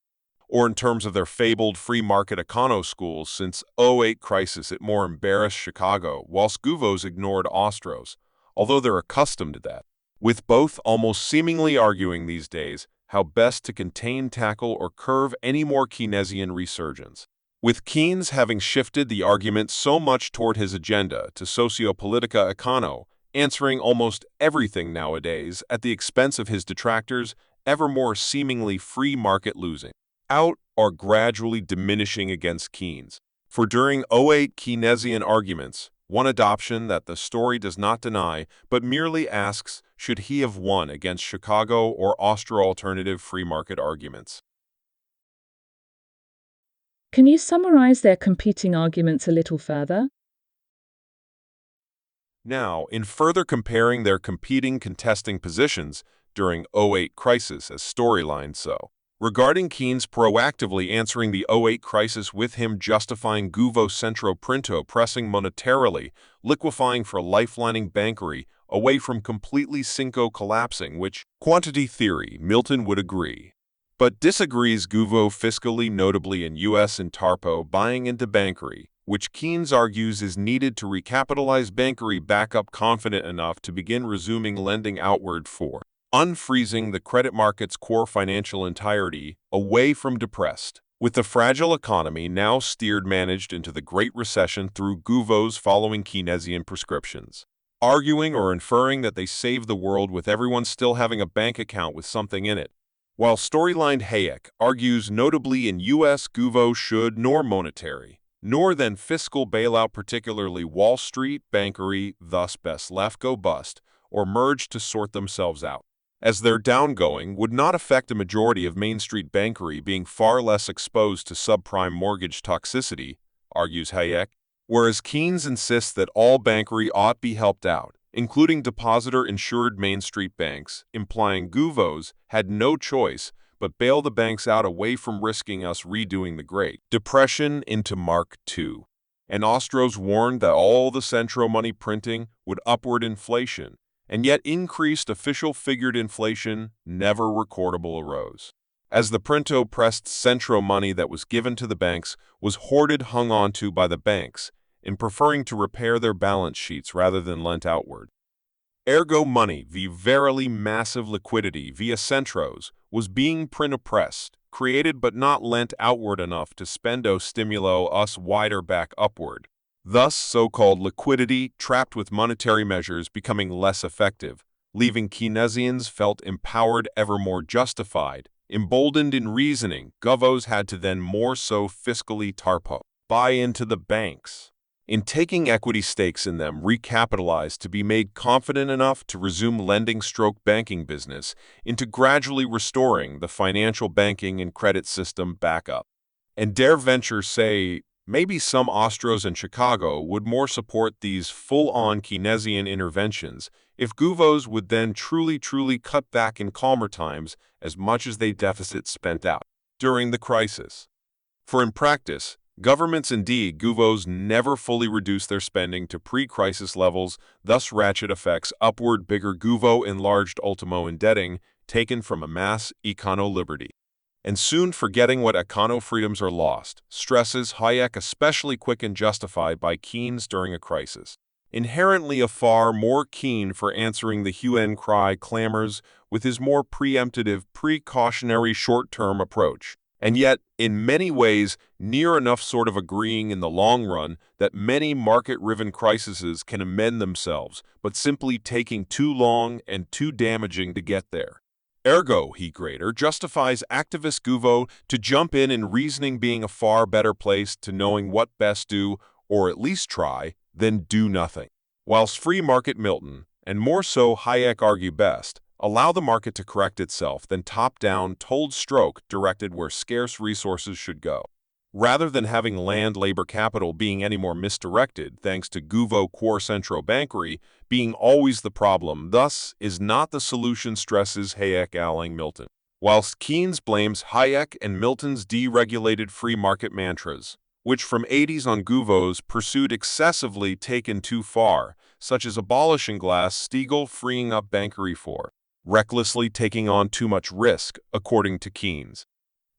Or in terms of their fabled free market econo schools, since '08 crisis it more embarrassed Chicago, whilst Guvos ignored Ostros, although they're accustomed to that, with both almost seemingly arguing these days how best to contain, tackle, or curve any more Keynesian resurgence. With Keynes having shifted the argument so much toward his agenda to sociopolitica econo, answering almost everything nowadays at the expense of his detractors, ever more seemingly free market losing out or gradually diminishing against Keynes. For during '08 Keynesian arguments, one adoption that the story does not deny, but merely asks, should he have won against Chicago or Austro-alternative free market arguments? Can you summarize their competing arguments a little further? Now, in further comparing their competing contesting positions during '08 crisis as storylines so, Regarding Keynes proactively answering the '08 crisis with him justifying Guvo Centro Printo pressing monetarily, liquefying for lifelining bankery, away from completely Cinco collapsing, which, quantity theory, Milton would agree. But disagrees Guvo fiscally notably in U.S. and Tarpo buying into bankery, which Keynes argues is needed to recapitalize bankery back up confident enough to begin resuming lending outward for unfreezing the credit market's core financial entirety away from depressed, with the fragile economy now steered managed into the Great Recession through Guvo's following Keynesian prescriptions, arguing or inferring that they save the world with everyone still having a bank account with something in it. While storyline Hayek argues notably in U.S. Guvo should nor monetary, nor then fiscal bailout particularly Wall Street bankery thus best left go bust or merge to sort themselves out, as their downgoing would not affect a majority of Main Street bankery being far less exposed to subprime mortgage toxicity, argues Hayek, whereas Keynes insists that all bankery ought be helped out, including depositor-insured Main Street banks, implying Guvo's had no choice but bail the banks out away from risking us redoing the Great Depression into Mark II. And Ostros warned that all the centro money printing would upward inflation, and yet increased official figured inflation never recordable arose. As the printo pressed centro money that was given to the banks was hoarded hung onto by the banks, in preferring to repair their balance sheets rather than lent outward. Ergo money via verily massive liquidity via centros was being print-oppressed, created but not lent outward enough to spendo stimulo us wider back upward. Thus, so-called liquidity trapped with monetary measures becoming less effective, leaving Keynesians felt empowered ever more justified, emboldened in reasoning. Govos had to then more so fiscally tarpo, buy into the banks. In taking equity stakes in them, recapitalized to be made confident enough to resume lending/banking business into gradually restoring the financial banking and credit system back up. And dare venture say, maybe some Ostros in Chicago would more support these full-on Keynesian interventions if Guvos would then truly cut back in calmer times as much as they deficit spent out during the crisis. For in practice, governments indeed Guvos never fully reduce their spending to pre-crisis levels, thus ratchet effects upward bigger Guvo enlarged ultimo indebting taken from a mass econo liberty. And soon forgetting what econo freedoms are lost, stresses Hayek especially quick and justified by Keynes during a crisis. Inherently a far more keen for answering the hue and cry clamors with his more preemptive, precautionary short-term approach. And yet, in many ways, near enough sort of agreeing in the long run that many market-riven crises can amend themselves, but simply taking too long and too damaging to get there. Ergo, he greater justifies activist Guvo to jump in reasoning being a far better place to knowing what best do, or at least try, than do nothing. Whilst free market Milton, and more so Hayek argue best, allow the market to correct itself than top-down, told stroke directed where scarce resources should go. Rather than having land labor capital being any more misdirected thanks to Guvo core centro bankery being always the problem, thus is not the solution, stresses Hayek allying Milton. Whilst Keynes blames Hayek and Milton's deregulated free market mantras, which from 80s on Guvos pursued excessively taken too far, such as abolishing Glass-Steagall freeing up bankery for recklessly taking on too much risk, according to Keynes.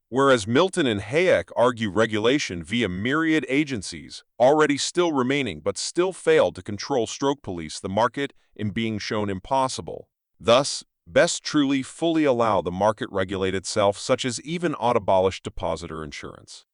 Whereas Milton and Hayek argue regulation via myriad agencies, already still remaining but still failed to control/police the market in being shown impossible. Thus, best truly fully allow the market regulate itself, such as even abolish depositor insurance.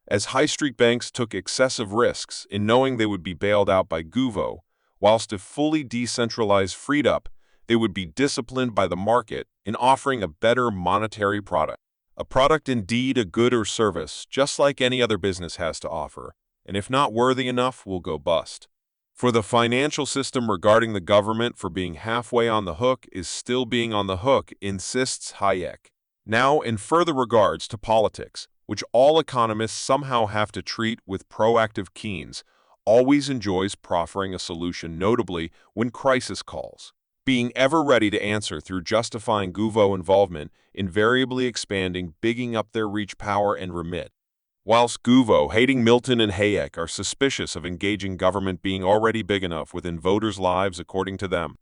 As high street banks took excessive risks in knowing they would be bailed out by Guvo, whilst if fully decentralized freed up, they would be disciplined by the market in offering a better monetary product. A product indeed, a good or service, just like any other business has to offer, and if not worthy enough, will go bust. For the financial system regarding the government for being halfway on the hook is still being on the hook, insists Hayek. Now, in further regards to politics, which all economists somehow have to treat with proactive Keynes, always enjoys proffering a solution, notably when crisis calls. being ever ready to answer through justifying Guvo involvement, invariably expanding, bigging up their reach, power, and remit. Whilst Guvo, hating Milton and Hayek, are suspicious of engaging government being already big enough within voters' lives according to them.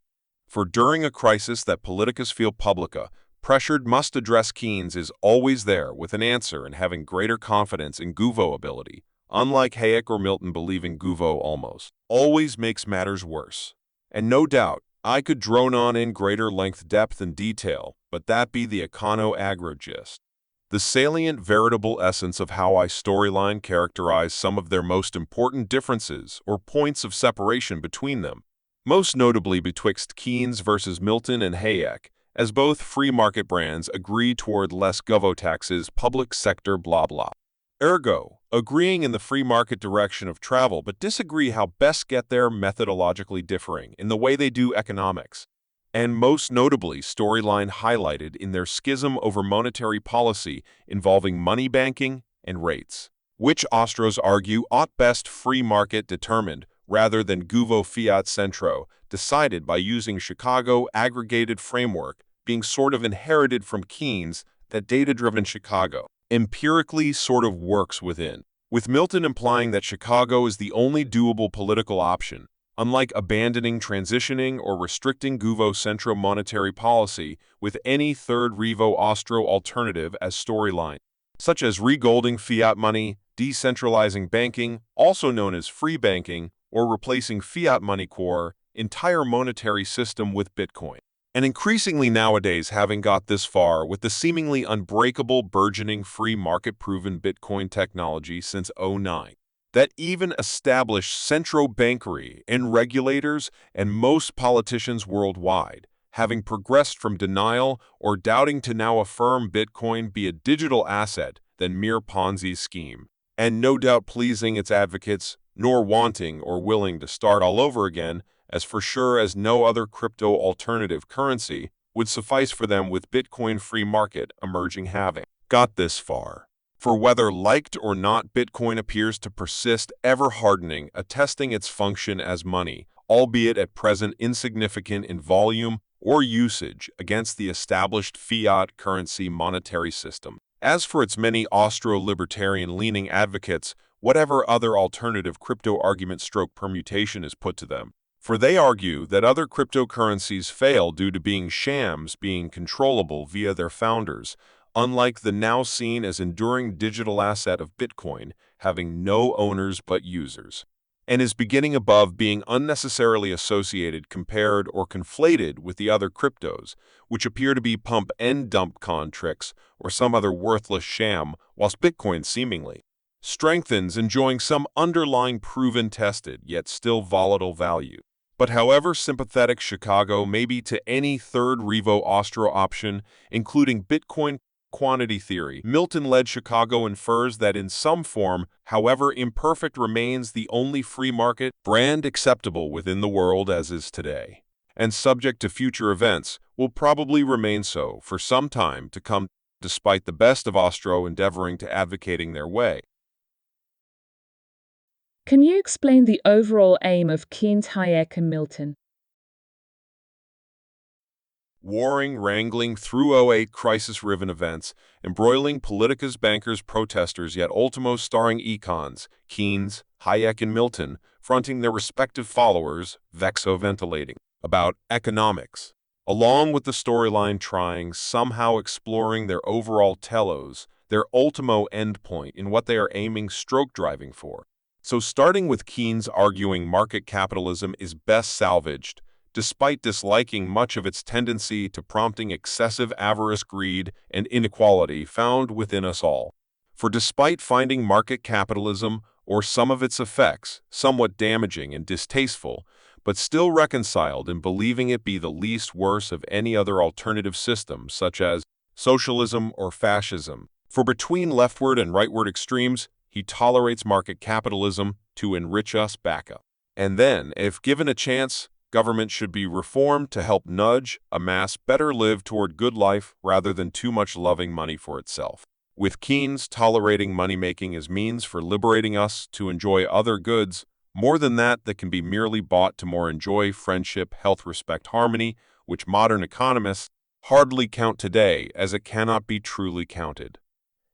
For during a crisis that politicus feel publica, pressured must address Keynes is always there with an answer and having greater confidence in Guvo ability, unlike Hayek or Milton believing Guvo always makes matters worse. And no doubt, I could drone on in greater length, depth, and detail, but that be the econo aggro gist. The salient veritable essence of how I storyline characterize some of their most important differences or points of separation between them, most notably betwixt Keynes versus Milton and Hayek, as both free market brands agree toward less govo taxes, public sector blah blah. Ergo, agreeing in the free market direction of travel but disagree how best get there, methodologically differing in the way they do economics. And most notably storyline highlighted in their schism over monetary policy involving money banking and rates, which Ostros argue ought best free market determined rather than Guvo fiat centro, decided by using Chicago aggregated framework being sort of inherited from Keynes that data-driven Chicago empirically sort of works within, with Milton implying that Chicago is the only doable political option, unlike abandoning, transitioning, or restricting Guvo centro monetary policy with any third Revo Ostro alternative as storyline, such as regolding fiat money, decentralizing banking, also known as free banking, or replacing fiat money core entire monetary system with Bitcoin. And increasingly nowadays having got this far with the seemingly unbreakable burgeoning free market-proven Bitcoin technology since 2009. That even established central bankery and regulators and most politicians worldwide, having progressed from denial or doubting to now affirm Bitcoin be a digital asset than mere Ponzi scheme, and no doubt pleasing its advocates, nor wanting or willing to start all over again, as for sure as no other crypto alternative currency would suffice for them with Bitcoin free market emerging having got this far. For whether liked or not, Bitcoin appears to persist ever hardening, attesting its function as money, albeit at present insignificant in volume or usage against the established fiat currency monetary system. As for its many Austro-libertarian-leaning advocates, whatever other alternative crypto argument stroke permutation is put to them, for they argue that other cryptocurrencies fail due to being shams, being controllable via their founders, unlike the now seen as enduring digital asset of Bitcoin, having no owners but users, and is beginning above being unnecessarily associated, compared, or conflated with the other cryptos, which appear to be pump and dump con tricks or some other worthless sham, whilst Bitcoin seemingly strengthens, enjoying some underlying proven, tested, yet still volatile value. But however sympathetic Chicago may be to any third Revo Ostro option, including Bitcoin quantity theory, Milton-led Chicago infers that in some form, however imperfect, remains the only free market brand acceptable within the world as is today, and subject to future events, will probably remain so for some time to come, despite the best of Ostro endeavoring to advocating their way. Can you explain the overall aim of Keynes, Hayek, and Milton? Warring, wrangling through 08 crisis-riven events, embroiling politicas, bankers, protesters, yet ultimo starring econs, Keynes, Hayek, and Milton, fronting their respective followers, vexo-ventilating about economics, along with the storyline trying, somehow exploring their overall telos, their ultimo endpoint in what they are aiming stroke driving for. So starting with Keynes arguing market capitalism is best salvaged, despite disliking much of its tendency to prompting excessive avarice, greed, and inequality found within us all. For despite finding market capitalism, or some of its effects, somewhat damaging and distasteful, but still reconciled in believing it be the least worse of any other alternative system, such as socialism or fascism, for between leftward and rightward extremes, he tolerates market capitalism to enrich us back up. And then, if given a chance, government should be reformed to help nudge a mass better live toward good life rather than too much loving money for itself. With Keynes tolerating money-making as means for liberating us to enjoy other goods, more than that can be merely bought to more enjoy friendship, health, respect, harmony, which modern economists hardly count today as it cannot be truly counted.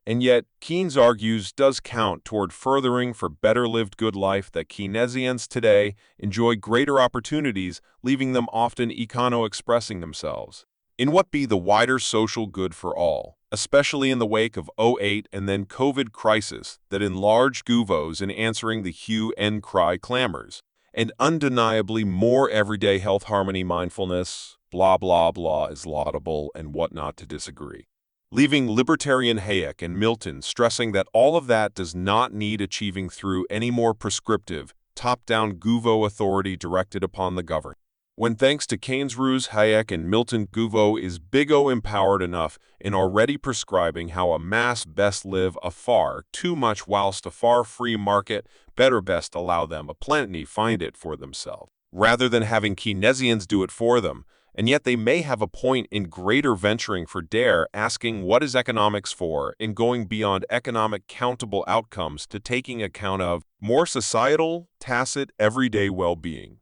And yet, Keynes argues does count toward furthering for better lived good life that Keynesians today enjoy greater opportunities, leaving them often econo expressing themselves in what be the wider social good for all, especially in the wake of '08 and then COVID crisis that enlarged guvos in answering the hue and cry clamors, and undeniably more everyday health harmony mindfulness, blah blah blah is laudable and whatnot to disagree. Leaving libertarian Hayek and Milton stressing that all of that does not need achieving through any more prescriptive, top-down guvo authority directed upon the governed. When thanks to Keynes' ruse, Hayek and Milton guvo is big O empowered enough in already prescribing how a mass best live a far too much whilst a far free market better best allow them a plenty find it for themselves, rather than having Keynesians do it for them. And yet they may have a point in greater venturing for dare asking what is economics for in going beyond economic countable outcomes to taking account of more societal, tacit, everyday well-being.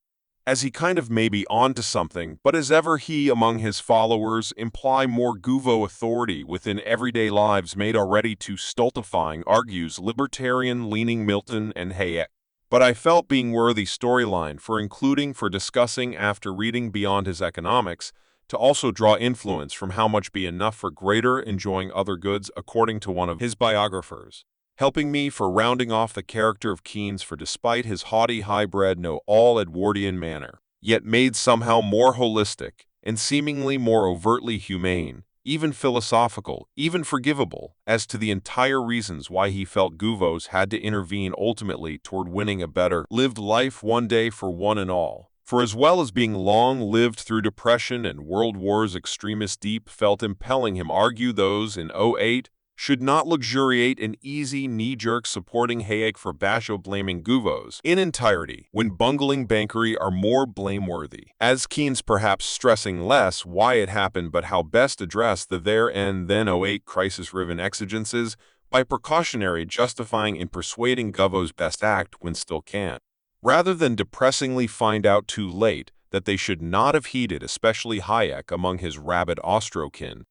As he kind of may be on to something, but as ever he among his followers imply more guvo authority within everyday lives made already too stultifying, argues libertarian-leaning Milton and Hayek. But I felt being worthy storyline for discussing after reading beyond his economics, to also draw influence from how much be enough for greater enjoying other goods according to one of his biographers, helping me for rounding off the character of Keynes for despite his haughty high-bred all Edwardian manner, yet made somehow more holistic and seemingly more overtly humane, even philosophical, even forgivable, as to the entire reasons why he felt guvos had to intervene ultimately toward winning a better lived life one day for one and all. For as well as being long-lived through depression and world wars extremist deep felt impelling him argue those in '08 should not luxuriate in easy knee-jerk supporting Hayek for basho-blaming guvos in entirety, when bungling bankery are more blameworthy, as Keynes perhaps stressing less why it happened but how best address the there and then '08 crisis-riven exigences by precautionary justifying in persuading guvos best act when still can, rather than depressingly find out too late that they should not have heeded, especially Hayek among his rabid Ostrokin.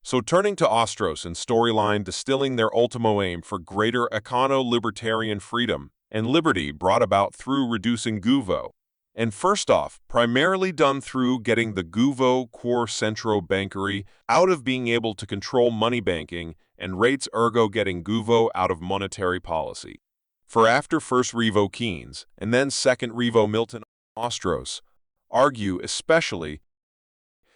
So turning to Ostros and storyline distilling their ultimo aim for greater econo-libertarian freedom and liberty brought about through reducing guvo, and first off, primarily done through getting the guvo core centro bankery out of being able to control money banking and rates ergo getting guvo out of monetary policy. For after first Revo Keynes and then second Revo Milton Ostros argue especially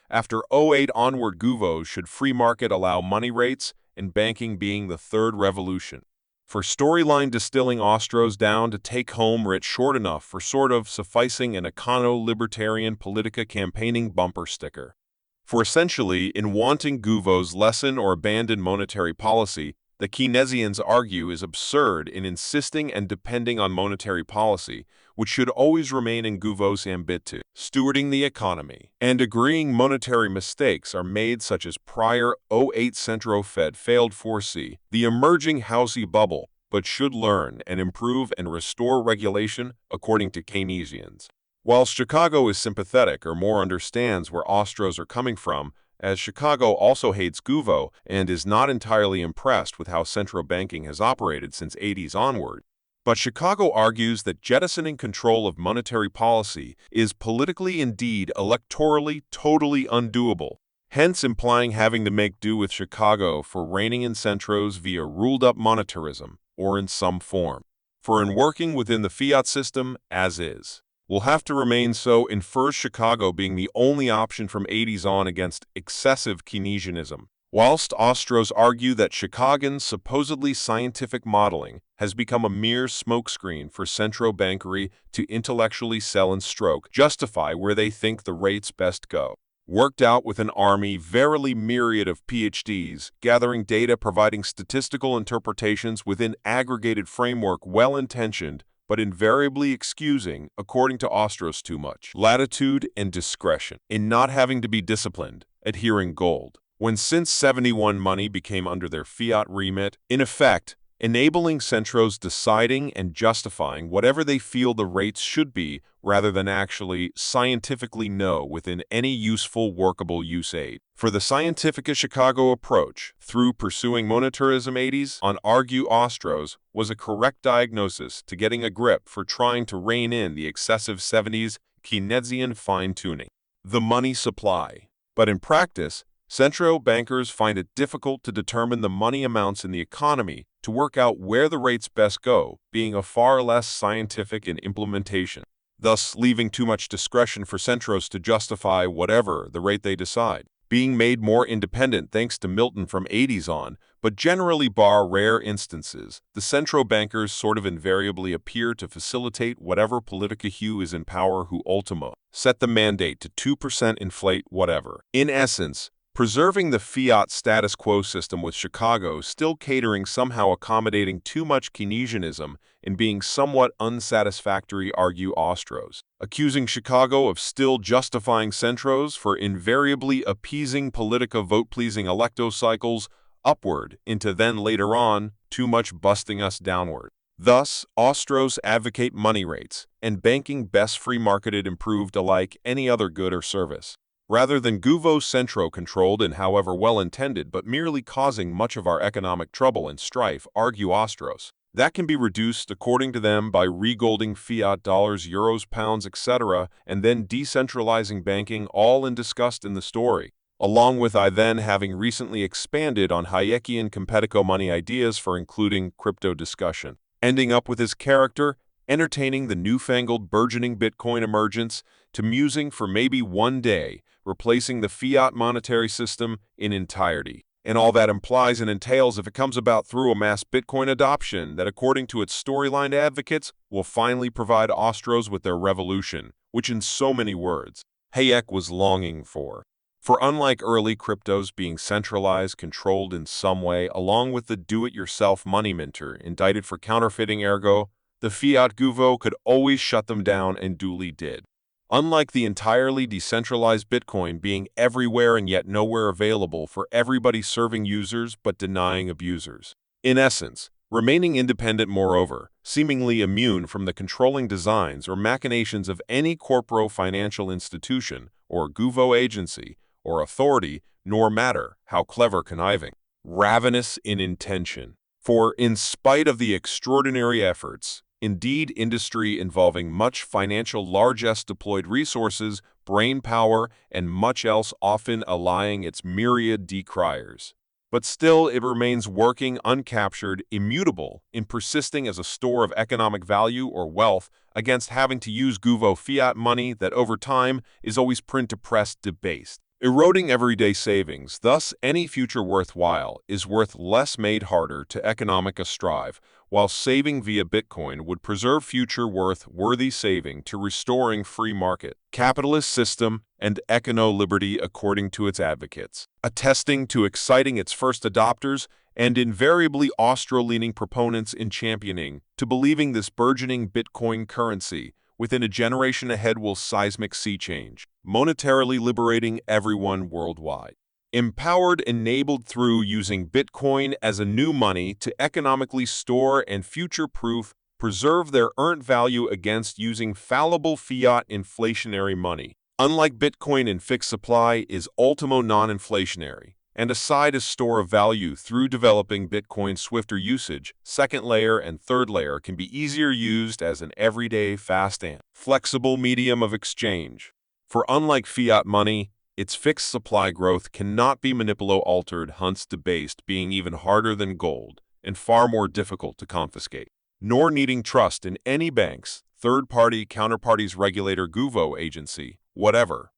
after '08 onward guvos should free market allow money rates and banking being the third revolution. For storyline distilling Ostros down to take home writ short enough for sort of sufficing an econo-libertarian politica campaigning bumper sticker. For essentially, in wanting guvos lessen or abandon monetary policy, the Keynesians argue is absurd in insisting and depending on monetary policy, which should always remain in guvos' ambit to stewarding the economy, and agreeing monetary mistakes are made such as prior '08 Centro Fed failed foresee the emerging housey bubble, but should learn and improve and restore regulation according to Keynesians. While Chicago is sympathetic or more understands where Ostros are coming from, as Chicago also hates guvo and is not entirely impressed with how central banking has operated since '80s onward. But Chicago argues that jettisoning control of monetary policy is politically, indeed electorally, totally undoable, hence implying having to make do with Chicago for reigning in centros via ruled-up monetarism, or in some form. For in working within the fiat system, as is, will have to remain so, infers Chicago being the only option from '80s on against excessive Keynesianism, whilst Ostros argue that Chicago's supposedly scientific modeling has become a mere smokescreen for centro bankery to intellectually sell and stroke, justify where they think the rates best go. Worked out with an army verily myriad of PhDs, gathering data providing statistical interpretations within aggregated framework well-intentioned, but invariably excusing, according to Ostros, too much latitude and discretion in not having to be disciplined, adhering gold. When since '71 money became under their fiat remit, in effect, enabling centros deciding and justifying whatever they feel the rates should be rather than actually scientifically know within any useful workable use aid. For the scientific Chicago approach, through pursuing monetarism 80s on argue ostros was a correct diagnosis to getting a grip for trying to rein in the excessive 70s Keynesian fine-tuning. The money supply. But in practice, central bankers find it difficult to determine the money amounts in the economy to work out where the rates best go, being a far less scientific in implementation, thus leaving too much discretion for centros to justify whatever the rate they decide. Being made more independent thanks to Milton from 80s on, but generally bar rare instances, the central bankers sort of invariably appear to facilitate whatever politica hue is in power who ultimo set the mandate to 2% inflate whatever. In essence, preserving the fiat status quo system with Chicago still catering somehow accommodating too much Keynesianism and being somewhat unsatisfactory argue ostros, accusing Chicago of still justifying centros for invariably appeasing politica vote-pleasing electo cycles upward into then later on too much busting us downward. Thus, ostros advocate money rates and banking best free-marketed improved alike any other good or service, rather than Guvo-centro-controlled and however well-intended but merely causing much of our economic trouble and strife, argue ostros. That can be reduced, according to them, by regolding fiat dollars, euros, pounds, etc., and then decentralizing banking, all in discussed in the story, along with I then having recently expanded on Hayekian competico money ideas for including crypto discussion, ending up with his character entertaining the newfangled burgeoning Bitcoin emergence to musing for maybe one day replacing the fiat monetary system in entirety. And all that implies and entails if it comes about through a mass Bitcoin adoption that, according to its storyline advocates, will finally provide ostros with their revolution, which in so many words, Hayek was longing for. For unlike early cryptos being centralized, controlled in some way, along with the do-it-yourself money minter indicted for counterfeiting ergo, the fiat Guvo could always shut them down and duly did. Unlike the entirely decentralized Bitcoin being everywhere and yet nowhere available for everybody serving users but denying abusers. In essence, remaining independent moreover, seemingly immune from the controlling designs or machinations of any corporo financial institution or Guvo agency or authority, nor matter how clever conniving, ravenous in intention. For in spite of the extraordinary efforts, indeed industry involving much financial largesse deployed resources, brain power, and much else often allying its myriad decriers. But still it remains working uncaptured, immutable, in persisting as a store of economic value or wealth against having to use Guvo fiat money that over time is always print-to-press debased, eroding everyday savings. Thus, any future worthwhile is worth less made harder to economic strive, while saving via Bitcoin would preserve future worthy saving to restoring free market, capitalist system, and econo liberty according to its advocates, attesting to exciting its first adopters and invariably ostro-leaning proponents in championing to believing this burgeoning Bitcoin currency within a generation ahead will seismic sea change, monetarily liberating everyone worldwide. Empowered, enabled through using Bitcoin as a new money to economically store and future-proof, preserve their earned value against using fallible fiat inflationary money. Unlike Bitcoin in fixed supply is ultimo non-inflationary, and aside a store of value through developing Bitcoin's swifter usage, second layer and third layer can be easier used as an everyday fast and flexible medium of exchange. For unlike fiat money, its fixed supply growth cannot be manipulo-altered, hence debased, being even harder than gold and far more difficult to confiscate, nor needing trust in any bank's third-party counterparties regulator Guvo agency, whatever,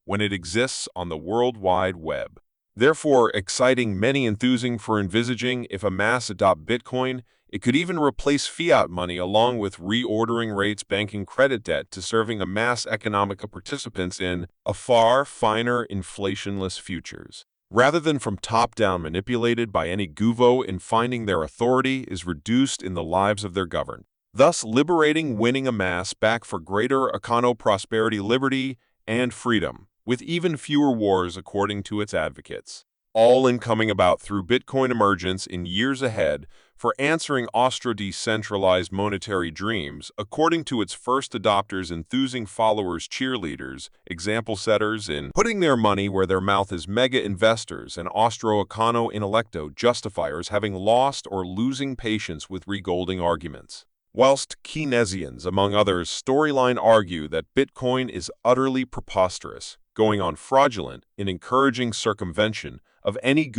when it exists on the World Wide Web. Therefore, exciting many enthusing for envisaging if a mass adopt Bitcoin, it could even replace fiat money along with reordering rates banking credit debt to serving a mass economic participants in a far finer inflationless futures. Rather than from top-down manipulated by any Guvo in finding their authority is reduced in the lives of their governed. Thus liberating winning a mass back for greater econo prosperity, liberty, and freedom, with even fewer wars according to its advocates. all in coming about through Bitcoin emergence in years ahead for answering Austro-decentralized monetary dreams, according to its first adopters, enthusing followers, cheerleaders, example setters in putting their money where their mouth is, mega investors, and Austro-econo intellecto justifiers having lost or losing patience with regolding arguments. Whilst Keynesians, among others, storyline argue that Bitcoin is utterly preposterous, going on fraudulent in encouraging circumvention of any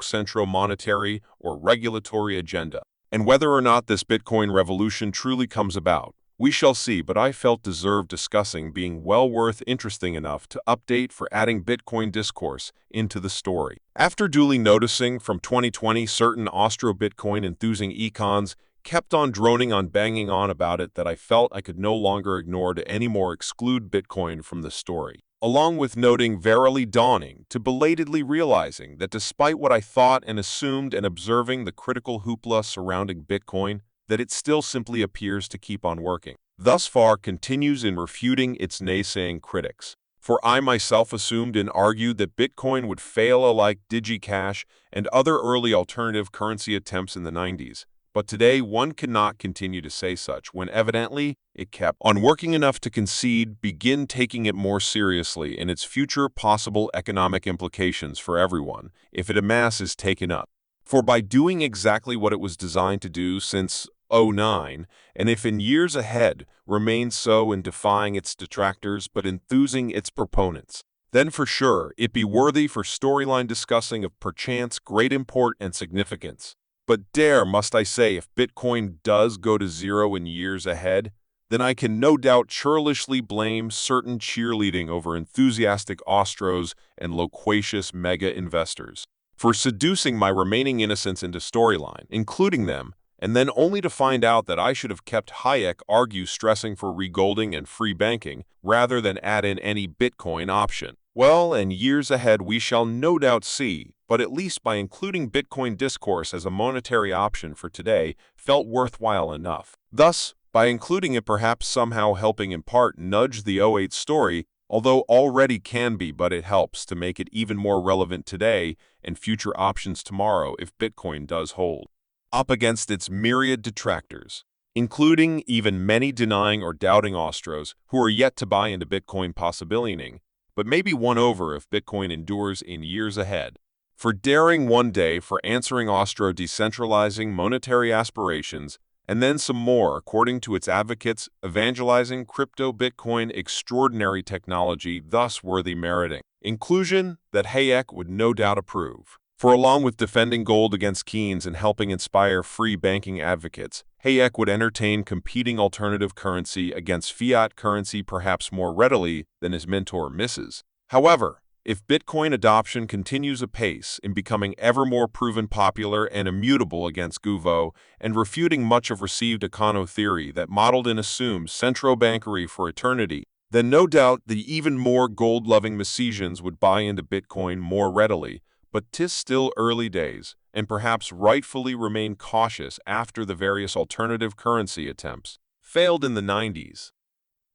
central monetary or regulatory agenda. And whether or not this Bitcoin revolution truly comes about, we shall see, but I felt deserved discussing, being well worth interesting enough to update for adding Bitcoin discourse into the story. After duly noticing from 2020 certain Austro-Bitcoin enthusing econs kept on droning on banging on about it, that I felt I could no longer ignore to any more exclude Bitcoin from the story. Along with noting verily dawning to belatedly realizing that despite what I thought and assumed and observing the critical hoopla surrounding Bitcoin, that it still simply appears to keep on working. Thus far continues in refuting its naysaying critics. For I myself assumed and argued that Bitcoin would fail alike DigiCash and other early alternative currency attempts in the 90s. But today one cannot continue to say such when evidently it kept on working enough to concede, begin taking it more seriously in its future possible economic implications for everyone if it is taken up. For by doing exactly what it was designed to do since '09, and if in years ahead remains so in defying its detractors but enthusing its proponents, then for sure it be worthy for storyline discussing of perchance great import and significance. But dare must I say, if Bitcoin does go to zero in years ahead, then I can no doubt churlishly blame certain cheerleading over enthusiastic Austros and loquacious mega investors for seducing my remaining innocence into storyline, including them, and then only to find out that I should have kept Hayek argue stressing for regolding and free banking rather than add in any Bitcoin option. Well, and years ahead we shall no doubt see, but at least by including Bitcoin discourse as a monetary option for today felt worthwhile enough. Thus, by including it perhaps somehow helping in part nudge the '08 story, although already can be, but it helps to make it even more relevant today and future options tomorrow if Bitcoin does hold up against its myriad detractors, including even many denying or doubting Austros who are yet to buy into Bitcoin possibility, but may be won over if Bitcoin endures in years ahead. For daring one day for answering Austro decentralizing monetary aspirations, and then some more according to its advocates evangelizing crypto Bitcoin extraordinary technology thus worthy meriting inclusion that Hayek would no doubt approve. For along with defending gold against Keynes and helping inspire free banking advocates, Hayek would entertain competing alternative currency against fiat currency perhaps more readily than his mentor Mrs. However, if Bitcoin adoption continues apace in becoming ever more proven popular and immutable against Guvo and refuting much of received econo theory that modeled and assumed central bankery for eternity, then no doubt the even more gold-loving Misesians would buy into Bitcoin more readily. But 'tis still early days, and perhaps rightfully remain cautious after the various alternative currency attempts failed in the 90s.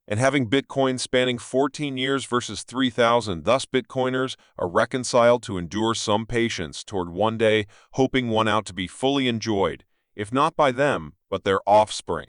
And having Bitcoin spanning 14 years versus 3,000, thus Bitcoiners are reconciled to endure some patience toward one day hoping one out to be fully enjoyed, if not by them, but their offspring.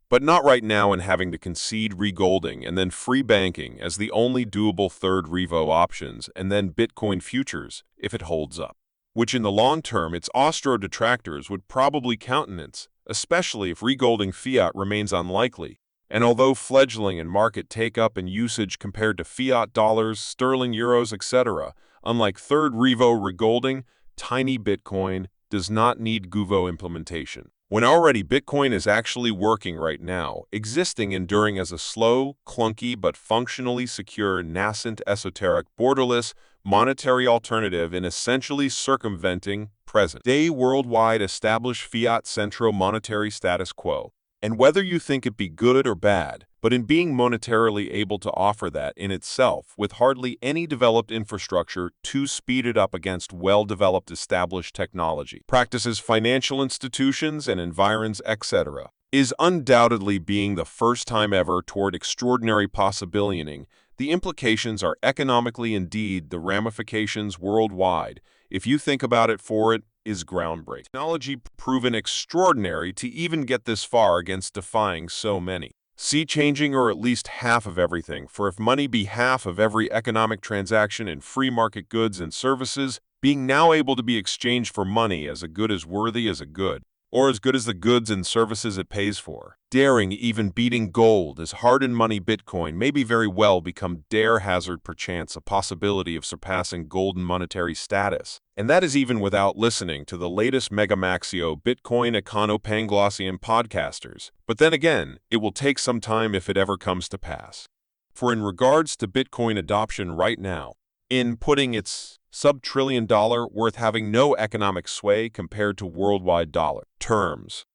But not right now in having to concede regolding and then free banking as the only doable third revo options, and then Bitcoin futures, if it holds up, which in the long term its Austro detractors would probably countenance, especially if regolding fiat remains unlikely. And although fledgling in market take-up and usage compared to fiat dollars, sterling, euros, etc., unlike third revo regolding, tiny Bitcoin does not need Guvo implementation. When already Bitcoin is actually working right now, existing enduring as a slow, clunky, but functionally secure, nascent, esoteric, borderless, monetary alternative in essentially circumventing present-day worldwide established fiat central monetary status quo. And whether you think it be good or bad, but in being monetarily able to offer that in itself with hardly any developed infrastructure to speed it up against well-developed established technology, practices, financial institutions, and environs, etc., is undoubtedly being the first time ever toward extraordinary possibility The implications are economically, indeed, the ramifications worldwide. If you think about it, for it is groundbreaking. Technology proven extraordinary to even get this far against defying so many. Sea changing, or at least half of everything, for if money be half of every economic transaction in free market goods and services, being now able to be exchanged for money as a good as worthy as a good, or as good as the goods and services it pays for. Daring, even beating gold as hardened money Bitcoin may be very well become dare hazard perchance a possibility of surpassing golden monetary status. And that is even without listening to the latest Megamaxio Bitcoin Econo Panglossian podcasters. But then again, it will take some time if it ever comes to pass. For in regards to Bitcoin adoption right now, in putting its sub-trillion dollar worth having no economic sway compared to worldwide dollar terms,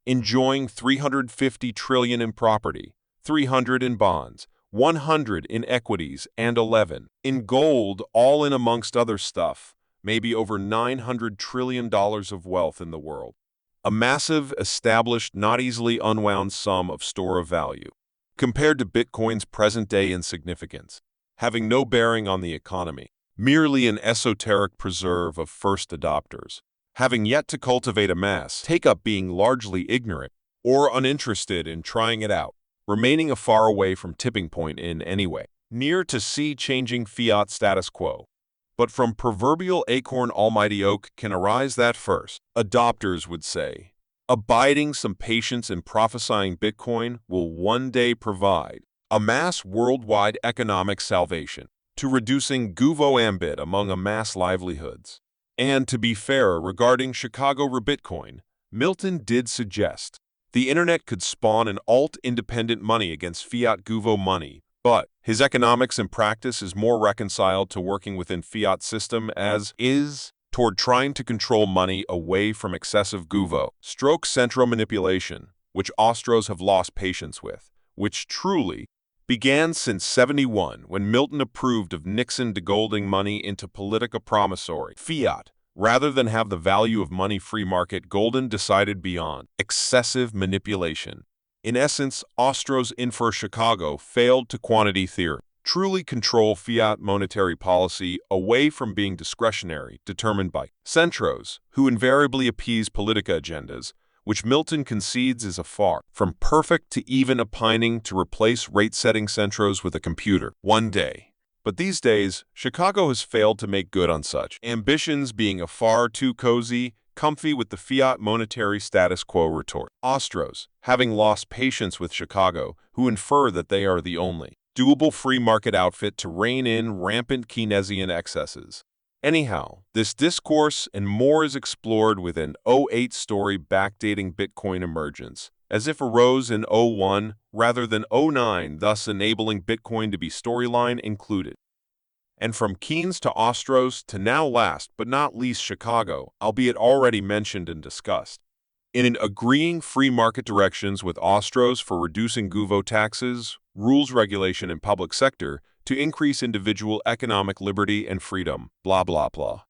enjoying 350 trillion in property, 300 in bonds, 100 in equities, and 11 in gold, all in amongst other stuff, maybe over $900 trillion of wealth in the world. A massive, established, not easily unwound sum of store of value, compared to Bitcoin's present-day insignificance, having no bearing on the economy, merely an esoteric preserve of first adopters, having yet to cultivate a mass take-up, being largely ignorant or uninterested in trying it out, remaining a far away from tipping point in any way, near to sea-changing fiat status quo. But from proverbial acorn almighty oak can arise that first, adopters would say, abiding some patience and prophesying Bitcoin will one day provide a mass worldwide economic salvation to reducing gouvo ambit among a mass livelihoods. And to be fair regarding Chicago Bitcoin, Milton did suggest the internet could spawn an alt-independent money against fiat gouvo money, but his economics and practice is more reconciled to working within fiat system as is toward trying to control money away from excessive gouvo stroke central manipulation, which Ostros have lost patience with, which truly began since '71 when Milton approved of Nixon degolding money into politica promissory fiat, rather than have the value of money free market golden decided beyond excessive manipulation. In essence, Ostros infer Chicago failed to quantity theory, truly control fiat monetary policy away from being discretionary, determined by centros, who invariably appease politica agendas, which Milton concedes is a far from perfect to even opining to replace rate-setting centros with a computer one day. But these days, Chicago has failed to make good on such ambitions, being a far too cozy, comfy with the fiat monetary status quo retort. Ostros, having lost patience with Chicago, who infer that they are the only doable free market outfit to rein in rampant Keynesian excesses. Anyhow, this discourse and more is explored with an '08 story backdating Bitcoin emergence, as if arose in '01 rather than '09, thus enabling Bitcoin to be storyline included. And from Keynes to Ostros to now last but not least Chicago, albeit already mentioned and discussed. In an agreeing free market directions with Ostros for reducing gouvo taxes, rules regulation in public sector, to increase individual economic liberty and freedom, blah blah blah.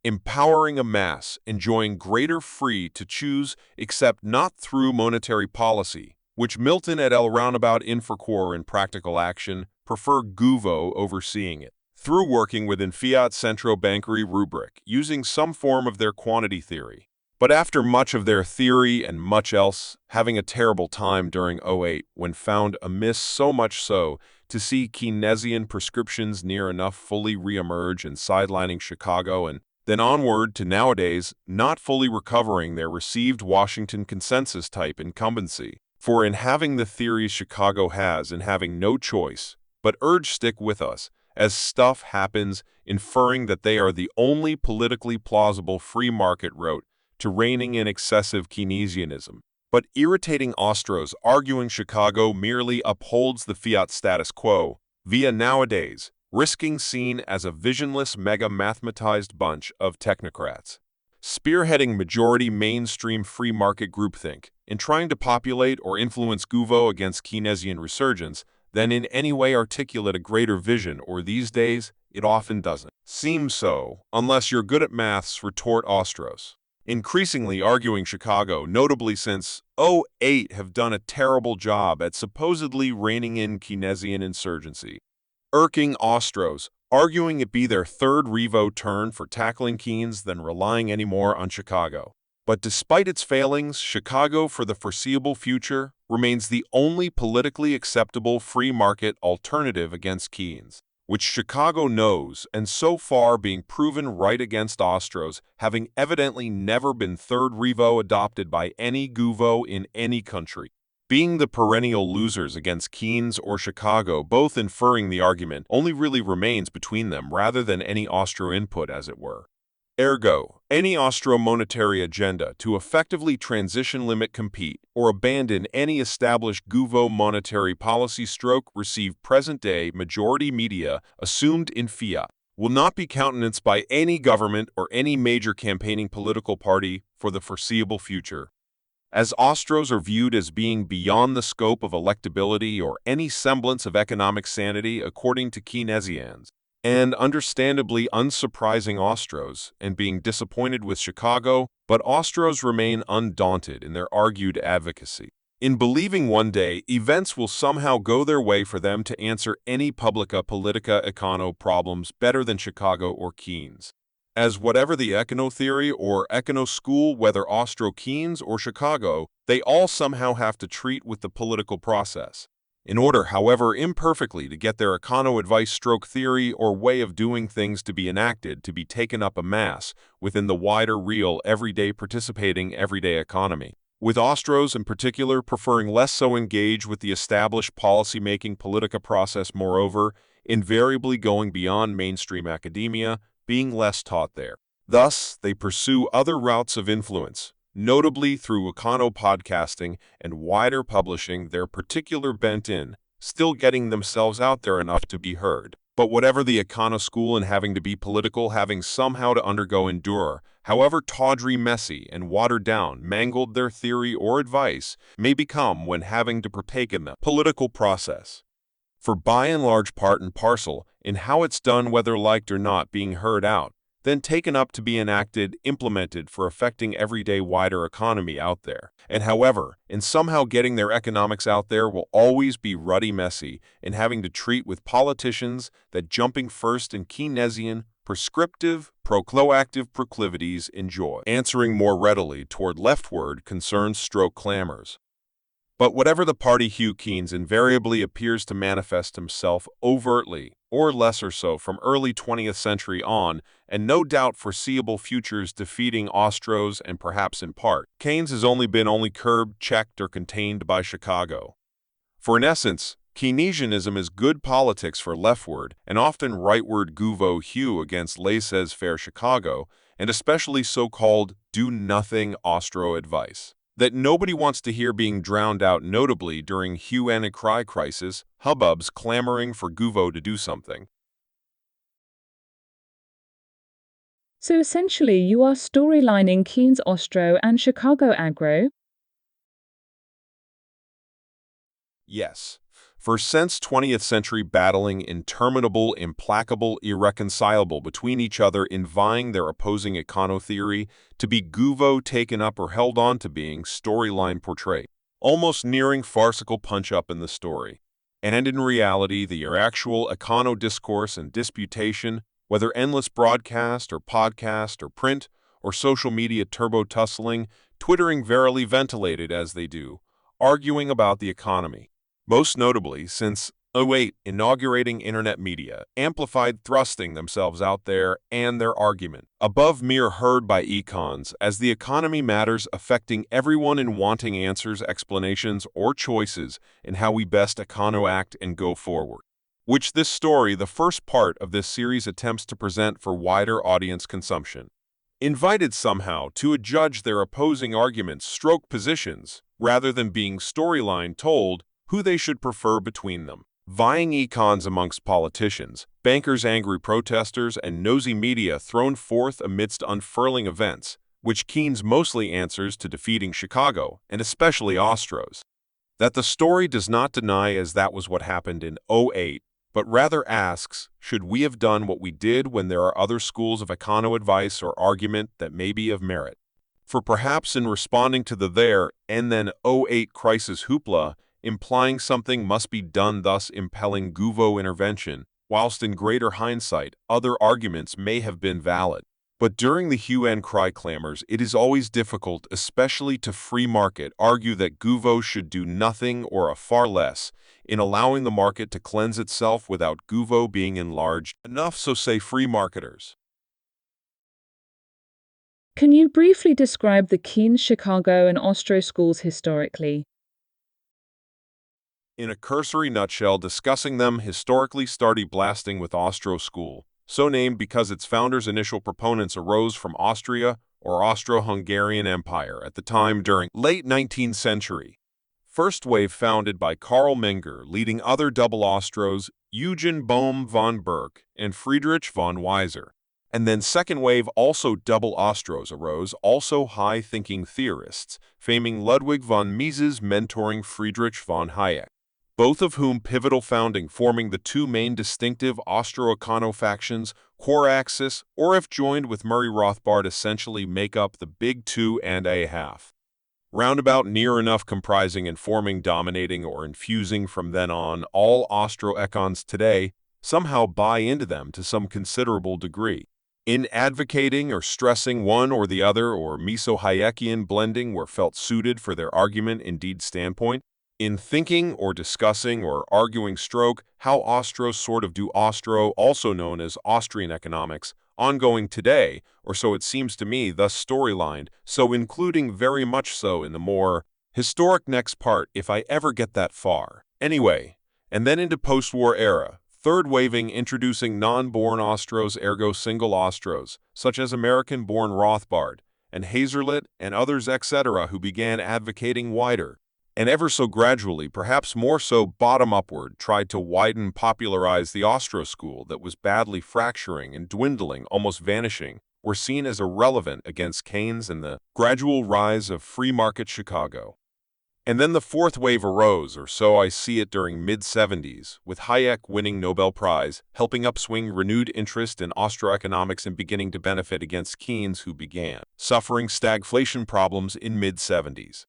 Empowering a mass, enjoying greater free to choose except not through monetary policy, which Milton et al. Roundabout inferquor in practical action prefer gouvo overseeing it, through working within fiat central bankery rubric, using some form of their quantity theory. But after much of their theory and much else, having a terrible time during '08 when found amiss, so much so to see Keynesian prescriptions near enough fully re-emerge and sidelining Chicago, and then onward to nowadays not fully recovering their received Washington consensus type incumbency. For in having the theories Chicago has and having no choice, but urge stick with us, as stuff happens, inferring that they are the only politically plausible free market route to reining in excessive Keynesianism. But irritating Ostros arguing Chicago merely upholds the fiat status quo, via nowadays, risking seen as a visionless mega-mathematized bunch of technocrats, spearheading majority mainstream free market groupthink, in trying to populate or influence gouvo against Keynesian resurgence, than in any way articulate a greater vision, or these days, it often doesn't seem so, unless you're good at maths, retort Ostros. Increasingly arguing Chicago, notably since '08, have done a terrible job at supposedly reining in Keynesian insurgency. irking Ostros, arguing it be their third revo turn for tackling Keynes than relying anymore on Chicago. But despite its failings, Chicago for the foreseeable future remains the only politically acceptable free market alternative against Keynes, which Chicago knows, and so far being proven right against Ostros, having evidently never been third revo adopted by any guvo in any country. Being the perennial losers against Keynes or Chicago, both inferring the argument only really remains between them rather than any Austro input, as it were. Ergo, any Austro-monetary agenda to effectively transition limit compete or abandon any established guvo monetary policy stroke receive present-day majority media assumed in fiat will not be countenanced by any government or any major campaigning political party for the foreseeable future. As Ostros are viewed as being beyond the scope of electability or any semblance of economic sanity according to Keynesians, and understandably unsurprising Ostros, and being disappointed with Chicago, but Ostros remain undaunted in their argued advocacy, in believing one day events will somehow go their way for them to answer any publica politica econo problems better than Chicago or Keynes. As whatever the econo theory or econo school, whether Ostro, Keynes, or Chicago, they all somehow have to treat with the political process. In order, however imperfectly, to get their econo advice stroke theory or way of doing things to be enacted, to be taken up en masse within the wider, real, everyday participating everyday economy. With Ostros in particular preferring less so engage with the established policy-making politica process, moreover, invariably going beyond mainstream academia, being less taught there. Thus, they pursue other routes of influence, notably through econo podcasting and wider publishing, their particular bent in, still getting themselves out there enough to be heard. But whatever the econo school and having to be political, having somehow to endure, however tawdry, messy, and watered down, mangled their theory or advice may become when having to partake in the political process. For by and large part and parcel, in how it's done, whether liked or not, being heard out, then taken up to be enacted, implemented for affecting everyday wider economy out there. And however, in somehow getting their economics out there will always be ruddy messy in having to treat with politicians that jumping first in Keynesian, prescriptive, procloactive proclivities enjoy, answering more readily toward leftward concerns stroke clamors. But whatever the party, Hugh Keynes invariably appears to manifest himself overtly, or lesser so from early 20th century on, and no doubt foreseeable futures defeating Ostros and perhaps in part, Keynes has only been curbed, checked, or contained by Chicago. For in essence, Keynesianism is good politics for leftward and often rightward guvo Hugh against laissez-faire Chicago, and especially so-called do-nothing Ostro advice that nobody wants to hear being drowned out, notably during hue and cry crisis, hubbubs clamoring for guvo to do something. So essentially, you are storylining Keynes Ostro and Chicago Agro? Yes. For since 20th century battling interminable, implacable, irreconcilable between each other in vying their opposing econo theory to be guvo taken up or held on to being storyline portrayed, almost nearing farcical punch-up in the story. And in reality, the actual econo discourse and disputation, whether endless broadcast or podcast or print or social media turbo-tussling, twittering verily ventilated as they do, arguing about the economy. Most notably since 2008, inaugurating internet media, amplified thrusting themselves out there and their argument, above mere heard by econs, as the economy matters affecting everyone in wanting answers, explanations, or choices in how we best econo act and go forward. Which this story, the first part of this series, attempts to present for wider audience consumption. Invited somehow to adjudge their opposing arguments, stroke positions, rather than being storyline told who they should prefer between them. Vying econs amongst politicians, bankers, angry protesters, and nosy media thrown forth amidst unfurling events, which Keynes mostly answers to defeating Chicago, and especially Ostros. That the story does not deny as that was what happened in 2008, but rather asks, should we have done what we did when there are other schools of econo advice or argument that may be of merit? For perhaps in responding to the there and then 2008 crisis hoopla, implying something must be done, thus impelling guvo intervention, whilst in greater hindsight, other arguments may have been valid. But during the hue and cry clamors, it is always difficult, especially to free market, argue that Guvo should do nothing or a far less in allowing the market to cleanse itself without Guvo being enlarged enough, so say free marketers. Can you briefly describe the Keynes, Chicago, and Ostro schools historically? In a cursory nutshell, discussing them historically, starting blasting with Ostro School, so named because its founders' initial proponents arose from Austria or Austro-Hungarian Empire at the time during late 19th century. First wave founded by Karl Menger, leading other double Ostros, Eugen Bohm von Berg and Friedrich von Weiser. And then second wave also double Ostros arose, also high-thinking theorists, faming Ludwig von Mises mentoring Friedrich von Hayek, both of whom pivotal founding, forming the two main distinctive Austro-Econo factions, core axis, or if joined with Murray Rothbard, essentially make up the big 2.5. Roundabout near enough comprising and forming, dominating, or infusing from then on all Austro-Econs today, somehow buy into them to some considerable degree. In advocating or stressing one or the other, or Miso-Hayekian blending where felt suited for their argument indeed standpoint, in thinking or discussing or arguing stroke how Austros sort of do Austro, also known as Austrian economics, ongoing today, or so it seems to me, thus storylined, so including very much so in the more historic next part if I ever get that far. Anyway, and then into post-war era, third waving introducing non-born Ostros ergo single Ostros, such as American-born Rothbard, and Hazerlit and others etc. who began advocating wider, and ever so gradually, perhaps more so bottom-upward, tried to widen, popularize the Ostro school that was badly fracturing and dwindling, almost vanishing, were seen as irrelevant against Keynes and the gradual rise of free market Chicago. And then the fourth wave arose, or so I see it, during mid-70s, with Hayek winning Nobel Prize, helping upswing renewed interest in Austro-economics and beginning to benefit against Keynes, who began suffering stagflation problems in mid-70s.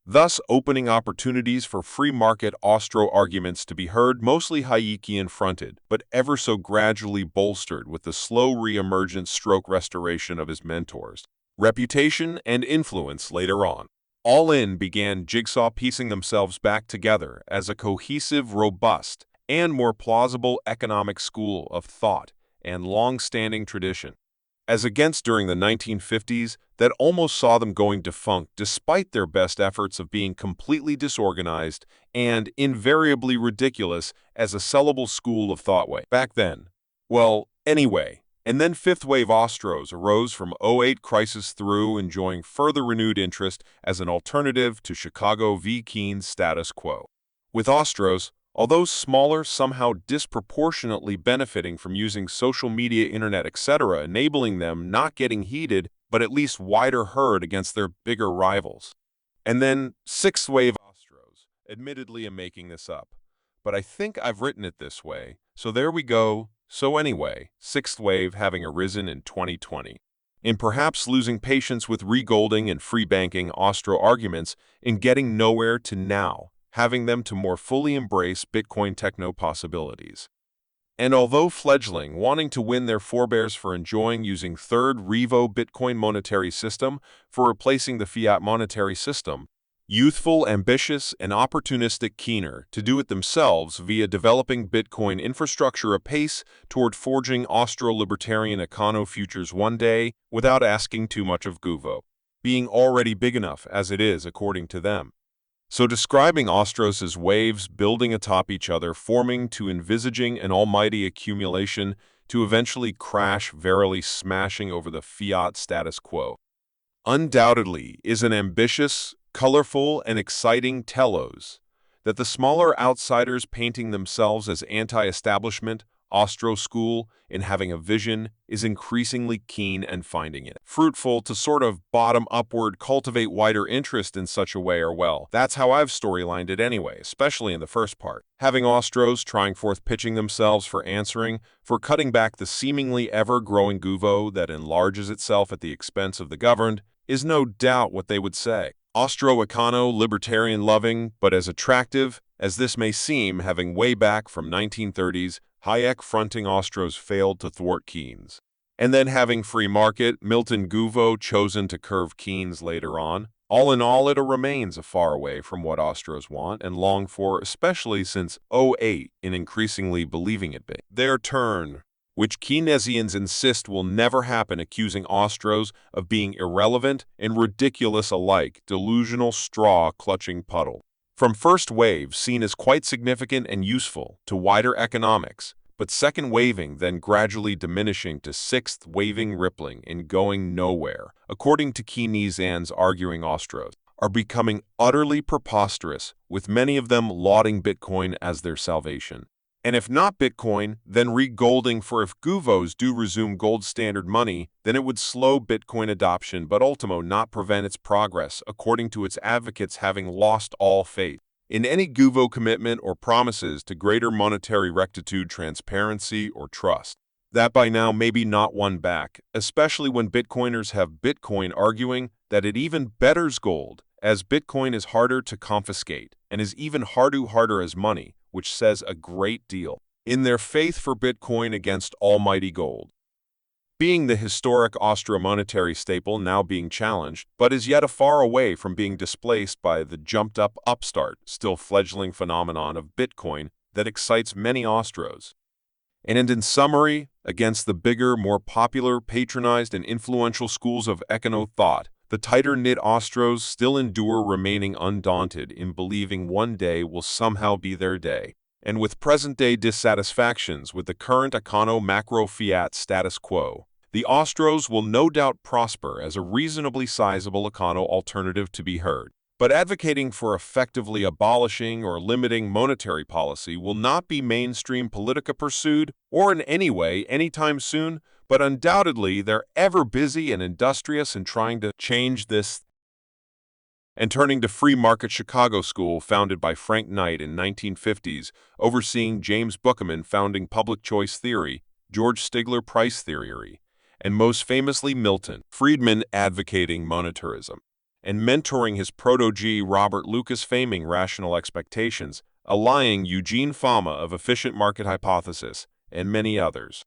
Thus opening opportunities for free market Austro arguments to be heard, mostly Hayekian-fronted, but ever so gradually bolstered with the slow re-emergence stroke restoration of his mentors' reputation and influence later on. All in began jigsaw piecing themselves back together as a cohesive, robust, and more plausible economic school of thought and long-standing tradition, as against during the 1950s that almost saw them going defunct despite their best efforts of being completely disorganized and invariably ridiculous as a sellable school of thought way back then. Well, anyway, and then fifth wave Ostros arose from '08 crisis through, enjoying further renewed interest as an alternative to Chicago v. Keynes status quo. With Ostros, although smaller, somehow disproportionately benefiting from using social media, internet, etc., enabling them not getting heated, but at least wider heard against their bigger rivals. And then sixth wave Ostros, admittedly I'm making this up, but I think I've written it this way, so there we go. So anyway, sixth wave having arisen in 2020, in perhaps losing patience with regolding and free banking Austro arguments, in getting nowhere, to now having them to more fully embrace Bitcoin techno possibilities. And although fledgling, wanting to win their forebears for enjoying using third Revo Bitcoin monetary system for replacing the fiat monetary system, youthful, ambitious, and opportunistic, keener to do it themselves via developing Bitcoin infrastructure apace toward forging Austro-libertarian econo futures one day without asking too much of Guvo, being already big enough as it is according to them. So describing Ostros as waves building atop each other, forming to envisaging an almighty accumulation to eventually crash, verily smashing over the fiat status quo, undoubtedly is an ambitious, colorful, and exciting telos that the smaller outsiders painting themselves as anti-establishment, Ostro school, in having a vision, is increasingly keen and finding it fruitful to sort of bottom-upward cultivate wider interest in such a way, or well, that's how I've storylined it anyway, especially in the first part. Having Ostros trying forth pitching themselves for answering, for cutting back the seemingly ever-growing Guvo that enlarges itself at the expense of the governed, is no doubt what they would say. Austro-econo, libertarian-loving, but as attractive as this may seem, having way back from 1930s, Hayek fronting Ostros failed to thwart Keynes. And then having free market, Milton Guvo chosen to curve Keynes later on. All in all, it remains a far away from what Ostros want and long for, especially since '08 in increasingly believing it be their turn, which Keynesians insist will never happen, accusing Ostros of being irrelevant and ridiculous alike, delusional straw-clutching puddle. From first wave, seen as quite significant and useful to wider economics, but second waving then gradually diminishing to sixth waving rippling and going nowhere, according to Keynesians arguing Ostros, are becoming utterly preposterous, with many of them lauding Bitcoin as their salvation. And if not Bitcoin, then re-golding, for if Guvos do resume gold standard money, then it would slow Bitcoin adoption but ultimo not prevent its progress, according to its advocates having lost all faith in any Guvo commitment or promises to greater monetary rectitude, transparency, or trust. That by now may be not won back, especially when Bitcoiners have Bitcoin arguing that it even betters gold, as Bitcoin is harder to confiscate and is even harder as money, which says a great deal in their faith for Bitcoin against almighty gold. Being the historic Austro monetary staple now being challenged, but is yet far away from being displaced by the jumped-up upstart, still fledgling phenomenon of Bitcoin that excites many Austros. And in summary, against the bigger, more popular, patronized, and influential schools of econo thought, the tighter-knit Austros still endure, remaining undaunted in believing one day will somehow be their day. And with present-day dissatisfactions with the current econo macro-fiat status quo, the Austros will no doubt prosper as a reasonably sizable econo alternative to be heard. But advocating for effectively abolishing or limiting monetary policy will not be mainstream politica pursued, or in any way anytime soon, but undoubtedly they're ever busy and industrious in trying to change this. And turning to Free Market Chicago School, founded by Frank Knight in 1950s, overseeing James Buchanan founding public choice theory, George Stigler price theory, and most famously Milton Friedman advocating monetarism, and mentoring his protege Robert Lucas faming rational expectations, allying Eugene Fama of efficient market hypothesis, and many others.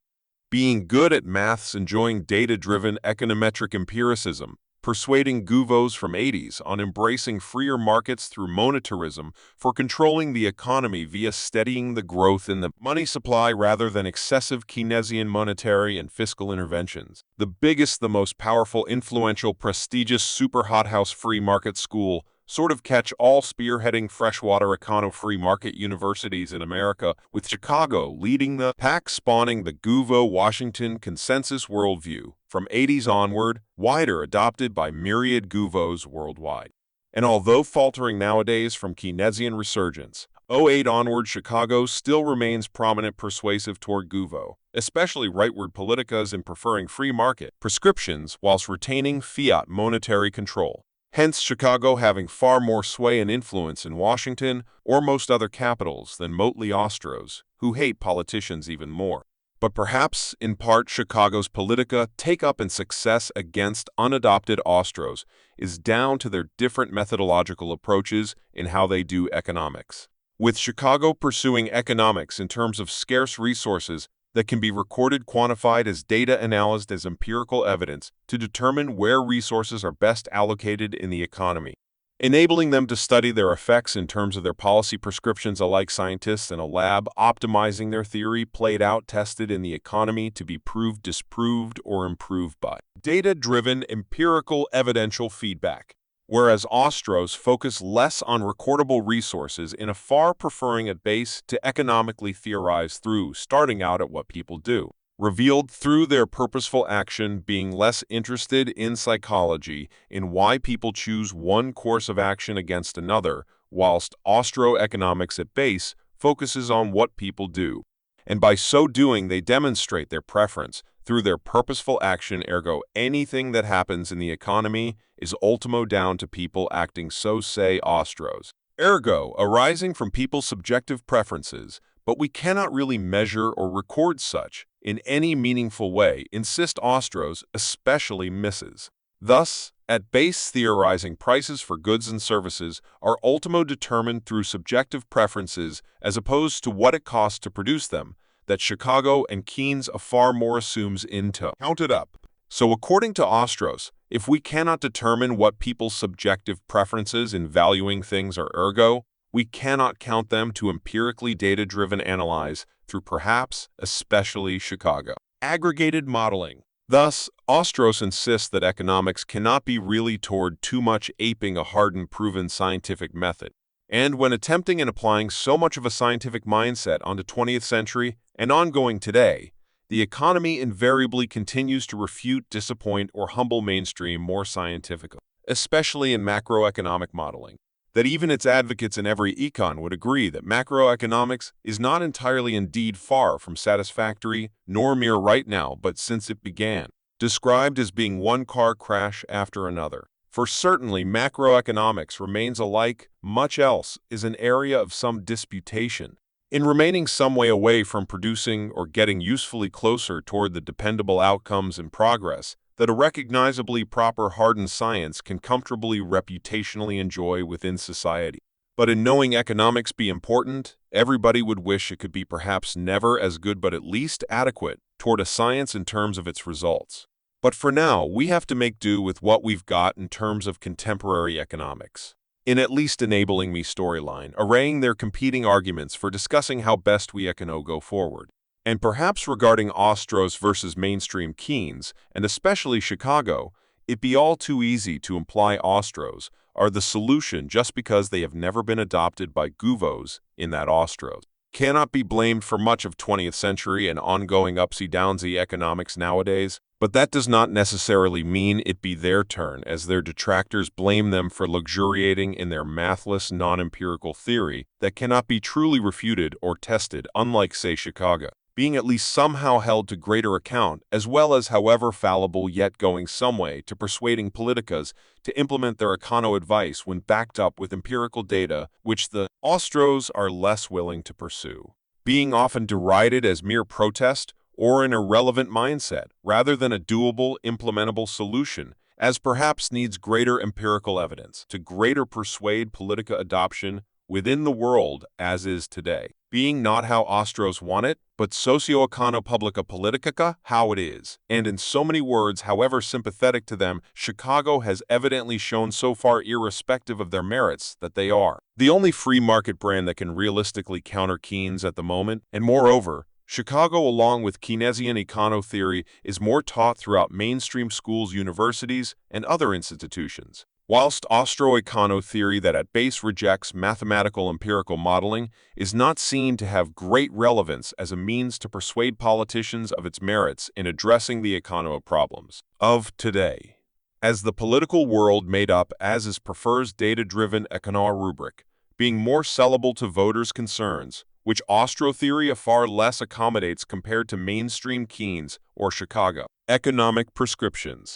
Being good at maths, enjoying data-driven econometric empiricism, persuading Guvos from '80s on embracing freer markets through monetarism for controlling the economy via steadying the growth in the money supply rather than excessive Keynesian monetary and fiscal interventions. The biggest, the most powerful, influential, prestigious, super hothouse free market school, sort of catch-all spearheading freshwater econo-free market universities in America, with Chicago leading the pack, spawning the Guvo-Washington consensus worldview, from '80s onward, wider adopted by myriad Guvos worldwide. And although faltering nowadays from Keynesian resurgence, '08 onward Chicago still remains prominent, persuasive toward Guvo, especially rightward politicas in preferring free market prescriptions whilst retaining fiat monetary control. Hence, Chicago having far more sway and influence in Washington or most other capitals than motley Austros, who hate politicians even more. But perhaps, in part, Chicago's politica take-up and success against unadopted Austros is down to their different methodological approaches in how they do economics. With Chicago pursuing economics in terms of scarce resources that can be recorded, quantified as data, analyzed as empirical evidence to determine where resources are best allocated in the economy, enabling them to study their effects in terms of their policy prescriptions, alike scientists in a lab, optimizing their theory, played out, tested in the economy to be proved, disproved, or improved by data-driven, empirical, evidential feedback. Whereas Austros focus less on recordable resources in a far preferring at base to economically theorize through, starting out at what people do, revealed through their purposeful action, being less interested in psychology, in why people choose one course of action against another, whilst Austro-economics at base focuses on what people do. And by so doing, they demonstrate their preference through their purposeful action, ergo anything that happens in the economy is ultimo down to people acting, so say Austros. Ergo, arising from people's subjective preferences, but we cannot really measure or record such in any meaningful way, insist Austros, especially Mrs. Thus, at base, theorizing prices for goods and services are ultimo determined through subjective preferences as opposed to what it costs to produce them. that Chicago and Keynes far more assumes into. Count it up. So according to Ostros, if we cannot determine what people's subjective preferences in valuing things are, ergo, we cannot count them to empirically data-driven analyze through perhaps, especially Chicago. Aggregated modeling. Thus, Ostros insists that economics cannot be really toward too much aping a hardened, proven scientific method. And when attempting and applying so much of a scientific mindset onto 20th century and ongoing today, the economy invariably continues to refute, disappoint, or humble mainstream more scientifically, especially in macroeconomic modeling, that even its advocates in every econ would agree that macroeconomics is not entirely indeed far from satisfactory, nor mere right now, but since it began, described as being one car crash after another. For certainly macroeconomics remains alike, much else is an area of some disputation, in remaining some way away from producing or getting usefully closer toward the dependable outcomes and progress that a recognizably proper hardened science can comfortably reputationally enjoy within society. But in knowing economics be important, everybody would wish it could be perhaps never as good but at least adequate toward a science in terms of its results. But for now, we have to make do with what we've got in terms of contemporary economics. In at least enabling me storyline, arraying their competing arguments for discussing how best we econo go forward. And perhaps regarding Ostros versus mainstream Keynes, and especially Chicago, it be all too easy to imply Ostros are the solution just because they have never been adopted by Guvos in that Ostros cannot be blamed for much of 20th century and ongoing upsy-downsy economics nowadays, but that does not necessarily mean it be their turn, as their detractors blame them for luxuriating in their mathless, non-empirical theory that cannot be truly refuted or tested, unlike, say, Chicago, being at least somehow held to greater account, as well as however fallible yet going some way to persuading politicas to implement their econo advice when backed up with empirical data, which the Ostros are less willing to pursue, being often derided as mere protest or an irrelevant mindset, rather than a doable, implementable solution, as perhaps needs greater empirical evidence to greater persuade politica adoption within the world as is today, being not how Ostros want it, but socio-econo publica politica how it is. And in so many words, however sympathetic to them, Chicago has evidently shown so far, irrespective of their merits, that they are the only free market brand that can realistically counter Keynes at the moment, and moreover, Chicago, along with Keynesian econo theory, is more taught throughout mainstream schools, universities, and other institutions. Whilst Austro-econo theory that at base rejects mathematical empirical modeling is not seen to have great relevance as a means to persuade politicians of its merits in addressing the econo problems of today. As the political world made up as is prefers data-driven econo rubric, being more sellable to voters' concerns, which Austro theory far less accommodates compared to mainstream Keynes or Chicago economic prescriptions.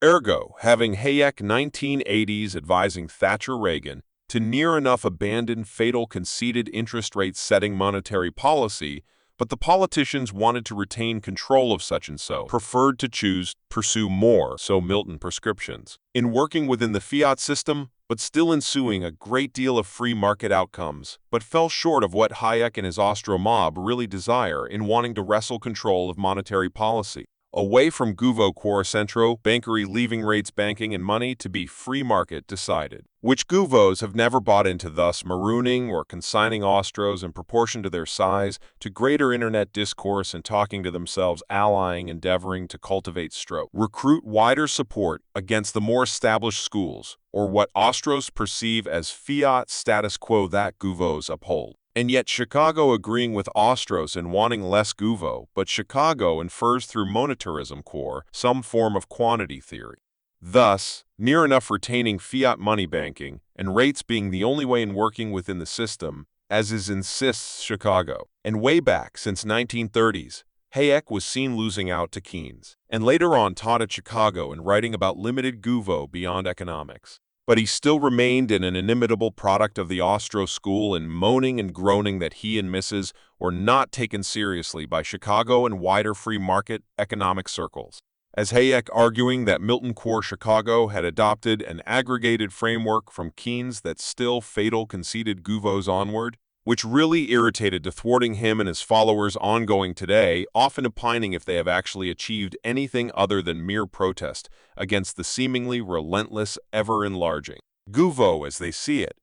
Ergo, having Hayek 1980s advising Thatcher-Reagan to near enough abandon fatal conceded interest rate setting monetary policy, but the politicians wanted to retain control of such and so, preferred to pursue more, so Milton prescriptions, in working within the fiat system, but still ensuing a great deal of free market outcomes, but fell short of what Hayek and his Austro mob really desire in wanting to wrestle control of monetary policy. Away from Guvo Quoricentro, bankery leaving rates banking and money to be free market decided, which Guvos have never bought into, thus marooning or consigning Ostros in proportion to their size to greater internet discourse and talking to themselves, allying, endeavoring to cultivate recruit wider support against the more established schools, or what Ostros perceive as fiat status quo that Guvos uphold. And yet Chicago agreeing with Ostros and wanting less Guvo, but Chicago infers through monetarism core some form of quantity theory. Thus, near enough retaining fiat money banking and rates being the only way in working within the system, as is insists Chicago. And way back since 1930s, Hayek was seen losing out to Keynes, and later on taught at Chicago and writing about limited Guvo beyond economics. But he still remained an inimitable product of the Austro school and moaning and groaning that he and Mrs. were not taken seriously by Chicago and wider free market economic circles. As Hayek arguing that Milton Core Chicago had adopted an aggregated framework from Keynes that still fatal conceded Guvos onward, which really irritated to thwarting him and his followers ongoing today, often opining if they have actually achieved anything other than mere protest against the seemingly relentless, ever-enlarging Guvo as they see it.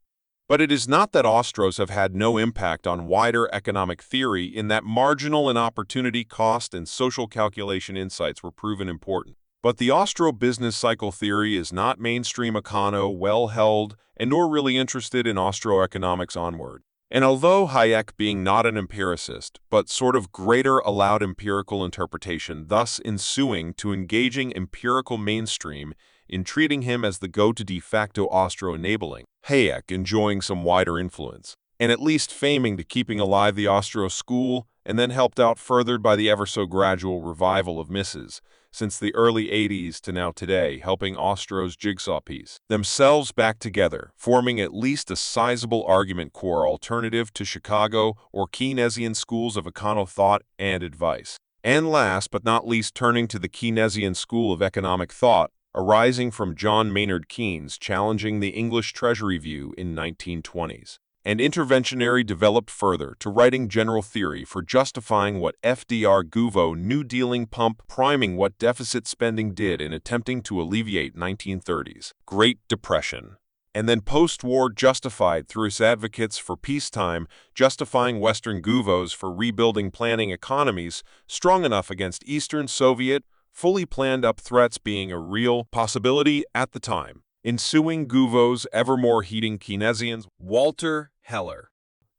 But it is not that Ostros have had no impact on wider economic theory in that marginal and opportunity cost and social calculation insights were proven important. But the Ostro business cycle theory is not mainstream econo, well-held, and nor really interested in Ostro economics onward. And although Hayek being not an empiricist, but sort of greater allowed empirical interpretation, thus ensuing to engaging empirical mainstream in treating him as the go-to de facto Ostro-enabling, Hayek enjoying some wider influence, and at least faming to keeping alive the Ostro school, and then helped out furthered by the ever-so-gradual revival of Mrs., since the early 80s to now today, helping Ostro's jigsaw piece themselves back together, forming at least a sizable argument core alternative to Chicago or Keynesian schools of econo thought and advice. And last but not least, turning to the Keynesian school of economic thought, arising from John Maynard Keynes challenging the English Treasury view in 1920s. And interventionary developed further to writing general theory for justifying what FDR Guvo New Dealing pump priming what deficit spending did in attempting to alleviate 1930s Great Depression. And then post-war justified through his advocates for peacetime, justifying Western Guvos for rebuilding planning economies strong enough against Eastern Soviet, fully planned up threats being a real possibility at the time. Ensuing Guvos ever more heating Keynesians, Walter Heller,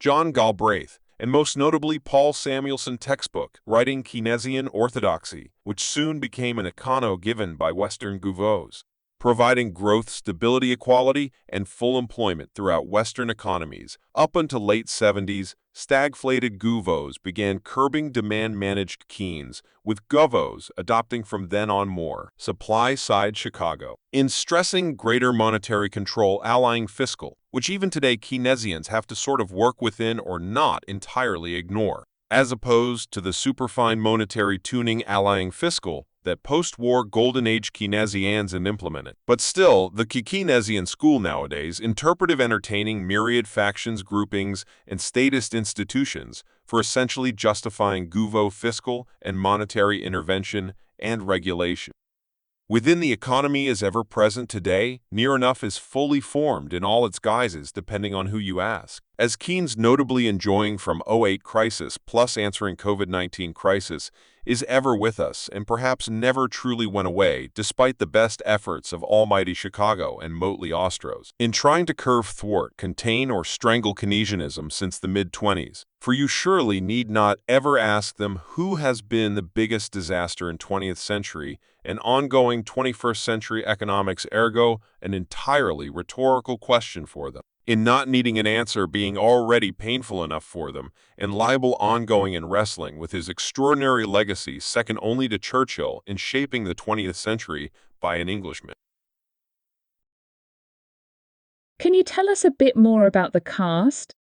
John Galbraith, and most notably Paul Samuelson textbook, Writing Keynesian Orthodoxy, which soon became an econo given by Western Guvos, providing growth, stability, equality, and full employment throughout Western economies. Up until late 70s, stagflated Guvos began curbing demand-managed Keynes, with Govos adopting from then on more supply-side Chicago. In stressing greater monetary control allying fiscal, which even today Keynesians have to sort of work within or not entirely ignore, as opposed to the superfine monetary tuning allying fiscal that post-war Golden Age Keynesians have implemented. But still, the Keynesian school nowadays, interpretive entertaining myriad factions, groupings, and statist institutions for essentially justifying Guvo fiscal and monetary intervention and regulation. Within the economy as ever present today, near enough is fully formed in all its guises depending on who you ask. As Keynes notably enjoying from '08 crisis plus answering COVID-19 crisis is ever with us and perhaps never truly went away despite the best efforts of almighty Chicago and motley Ostros in trying to curb, thwart, contain, or strangle Keynesianism since the mid-20s. For you surely need not ever ask them who has been the biggest disaster in 20th century and ongoing 21st century economics, ergo an entirely rhetorical question for them, in not needing an answer being already painful enough for them, and liable ongoing and wrestling with his extraordinary legacy second only to Churchill in shaping the 20th century by an Englishman. Can you tell us a bit more about the cast?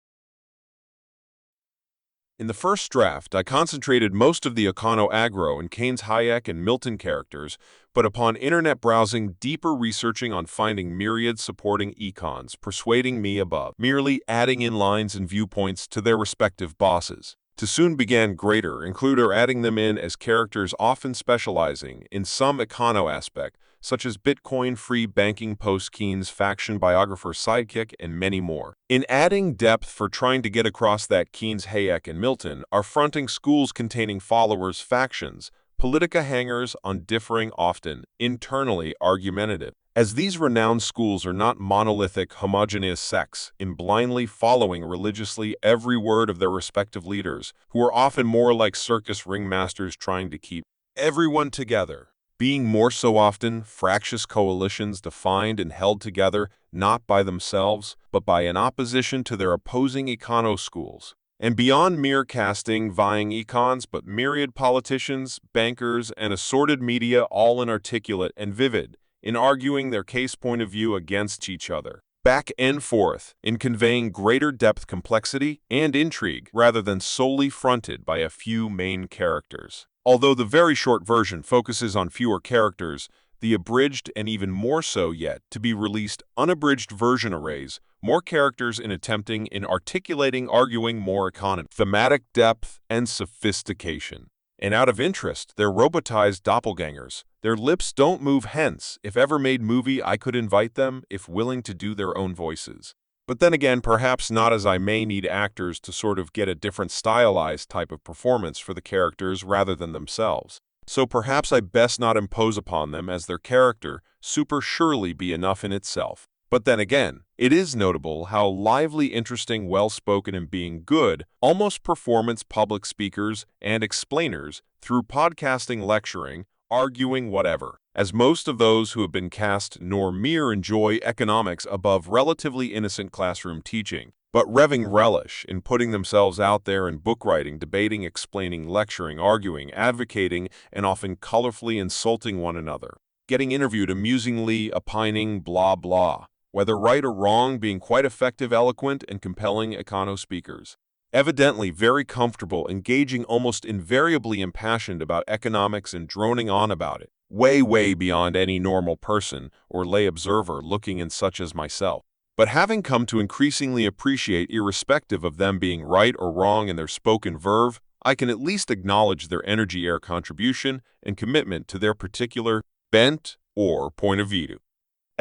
In the first draft, I concentrated most of the econo-agro and Keynes, Hayek, and Milton characters, but upon internet browsing, deeper researching on finding myriad supporting econs, persuading me above merely adding in lines and viewpoints to their respective bosses, to soon began greater, include or adding them in as characters often specializing in some econo aspect, such as Bitcoin-free banking post-Keynes faction biographer sidekick, and many more. In adding depth for trying to get across that Keynes, Hayek, and Milton are fronting schools containing followers factions, politica hangers on differing often, internally argumentative. As these renowned schools are not monolithic, homogeneous sects in blindly following religiously every word of their respective leaders, who are often more like circus ringmasters trying to keep everyone together, being more so often fractious coalitions defined and held together not by themselves, but by an opposition to their opposing econo schools. And beyond mere casting, vying econs, but myriad politicians, bankers, and assorted media all inarticulate and vivid in arguing their case point of view against each other, back and forth, in conveying greater depth, complexity, and intrigue, rather than solely fronted by a few main characters. Although the very short version focuses on fewer characters, the abridged and even more so yet to be released unabridged version arrays more characters in attempting in articulating arguing more economy, thematic depth, and sophistication. And out of interest, they're robotized doppelgangers. Their lips don't move, hence, if ever made movie I could invite them if willing to do their own voices. But then again, perhaps not, as I may need actors to sort of get a different stylized type of performance for the characters rather than themselves. So perhaps I best not impose upon them, as their character super surely be enough in itself. But then again, it is notable how lively, interesting, well-spoken, and being good, almost performance public speakers and explainers through podcasting, lecturing, arguing, whatever, as most of those who have been cast nor mere enjoy economics above relatively innocent classroom teaching, but revving relish in putting themselves out there in book writing, debating, explaining, lecturing, arguing, advocating, and often colorfully insulting one another, getting interviewed, amusingly opining, blah blah, whether right or wrong, being quite effective, eloquent, and compelling econo speakers. Evidently very comfortable, engaging, almost invariably impassioned about economics and droning on about it, way beyond any normal person or lay observer looking in, such as myself. But having come to increasingly appreciate, irrespective of them being right or wrong in their spoken verve, I can at least acknowledge their energy, air contribution, and commitment to their particular bent or point of view.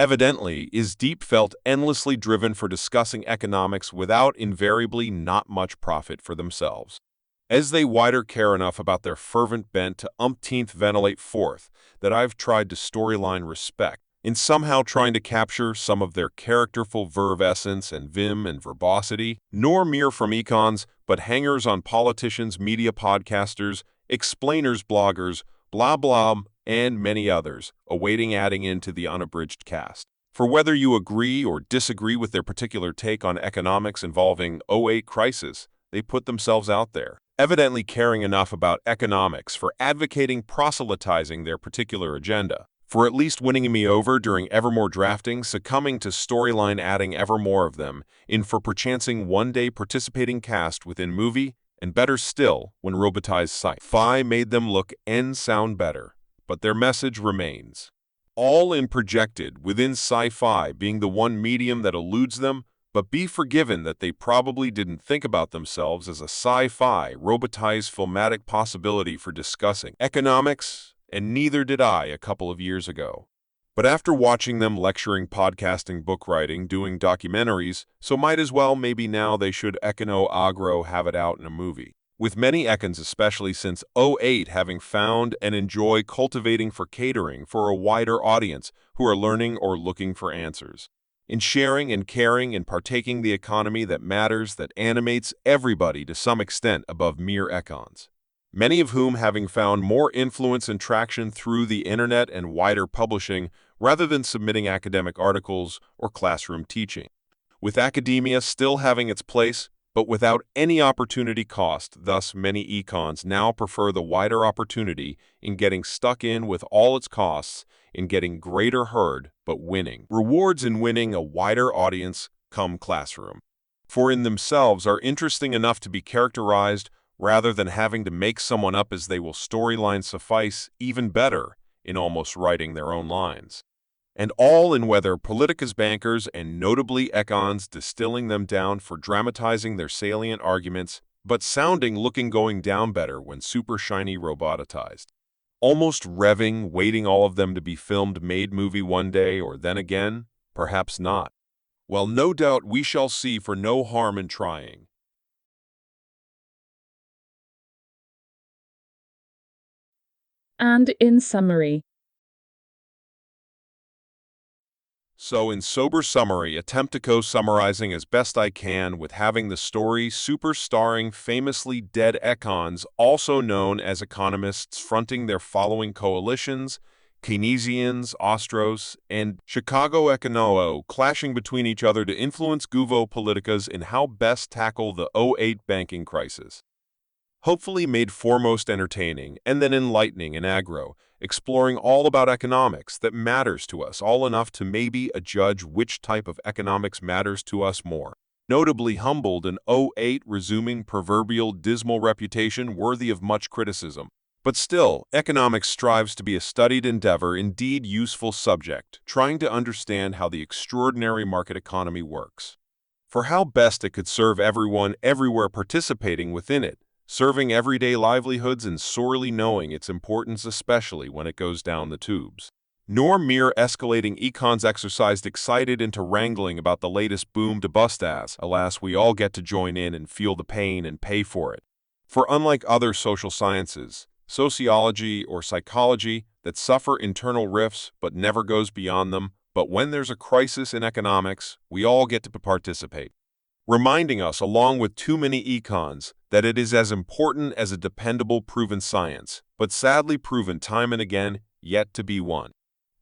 Evidently is deep felt, endlessly driven for discussing economics without invariably not much profit for themselves. As they wider care enough about their fervent bent to umpteenth ventilate forth that I've tried to storyline respect, in somehow trying to capture some of their characterful verve essence and vim and verbosity, nor mere from econs, but hangers on politicians, media podcasters, explainers, bloggers, blah blah, and many others, awaiting adding into the unabridged cast. For whether you agree or disagree with their particular take on economics involving '08 crisis, they put themselves out there, evidently caring enough about economics for advocating, proselytizing their particular agenda, for at least winning me over during evermore drafting, succumbing to storyline, adding ever more of them in for perchancing one day participating cast within movie, and better still, when robotized sci-fi made them look and sound better. But their message remains. All in projected within sci-fi being the one medium that eludes them, but be forgiven that they probably didn't think about themselves as a sci-fi robotized filmatic possibility for discussing economics, and neither did I a couple of years ago. But after watching them lecturing, podcasting, book writing, doing documentaries, so might as well maybe now they should econo agro have it out in a movie. With many econs, especially since '08, having found and enjoy cultivating for catering for a wider audience who are learning or looking for answers. In sharing and caring and partaking the economy that matters, that animates everybody to some extent above mere econs. Many of whom having found more influence and traction through the internet and wider publishing rather than submitting academic articles or classroom teaching. With academia still having its place, but without any opportunity cost, thus many econs now prefer the wider opportunity in getting stuck in with all its costs, in getting greater heard, but winning. Rewards in winning a wider audience come classroom. For in themselves are interesting enough to be characterized rather than having to make someone up as they will storyline suffice even better in almost writing their own lines. And all in whether politicas, bankers, and notably econs distilling them down for dramatizing their salient arguments, but sounding, looking, going down better when super shiny robotized. Almost revving, waiting all of them to be filmed, made movie one day, or then again, perhaps not. Well, no doubt we shall see, for no harm in trying. And in summary, So in sober summary, attempt to co-summarizing as best I can with having the story super starring famously dead econs, also known as economists, fronting their following coalitions, Keynesians, Ostros, and Chicago Econo, clashing between each other to influence Guvo politicas in how best tackle the '08 banking crisis. Hopefully made foremost entertaining and then enlightening and aggro, exploring all about economics that matters to us all enough to maybe adjudge which type of economics matters to us more. Notably humbled in '08, resuming proverbial dismal reputation worthy of much criticism. But still, economics strives to be a studied endeavor, indeed useful subject, trying to understand how the extraordinary market economy works. For how best it could serve everyone everywhere participating within it, serving everyday livelihoods and sorely knowing its importance, especially when it goes down the tubes. Nor mere escalating econs exercised excited into wrangling about the latest boom to bust as, alas, we all get to join in and feel the pain and pay for it. For unlike other social sciences, sociology or psychology that suffer internal rifts but never goes beyond them, but when there's a crisis in economics, we all get to participate. Reminding us, along with too many econs, that it is as important as a dependable proven science, but sadly proven time and again, yet to be won.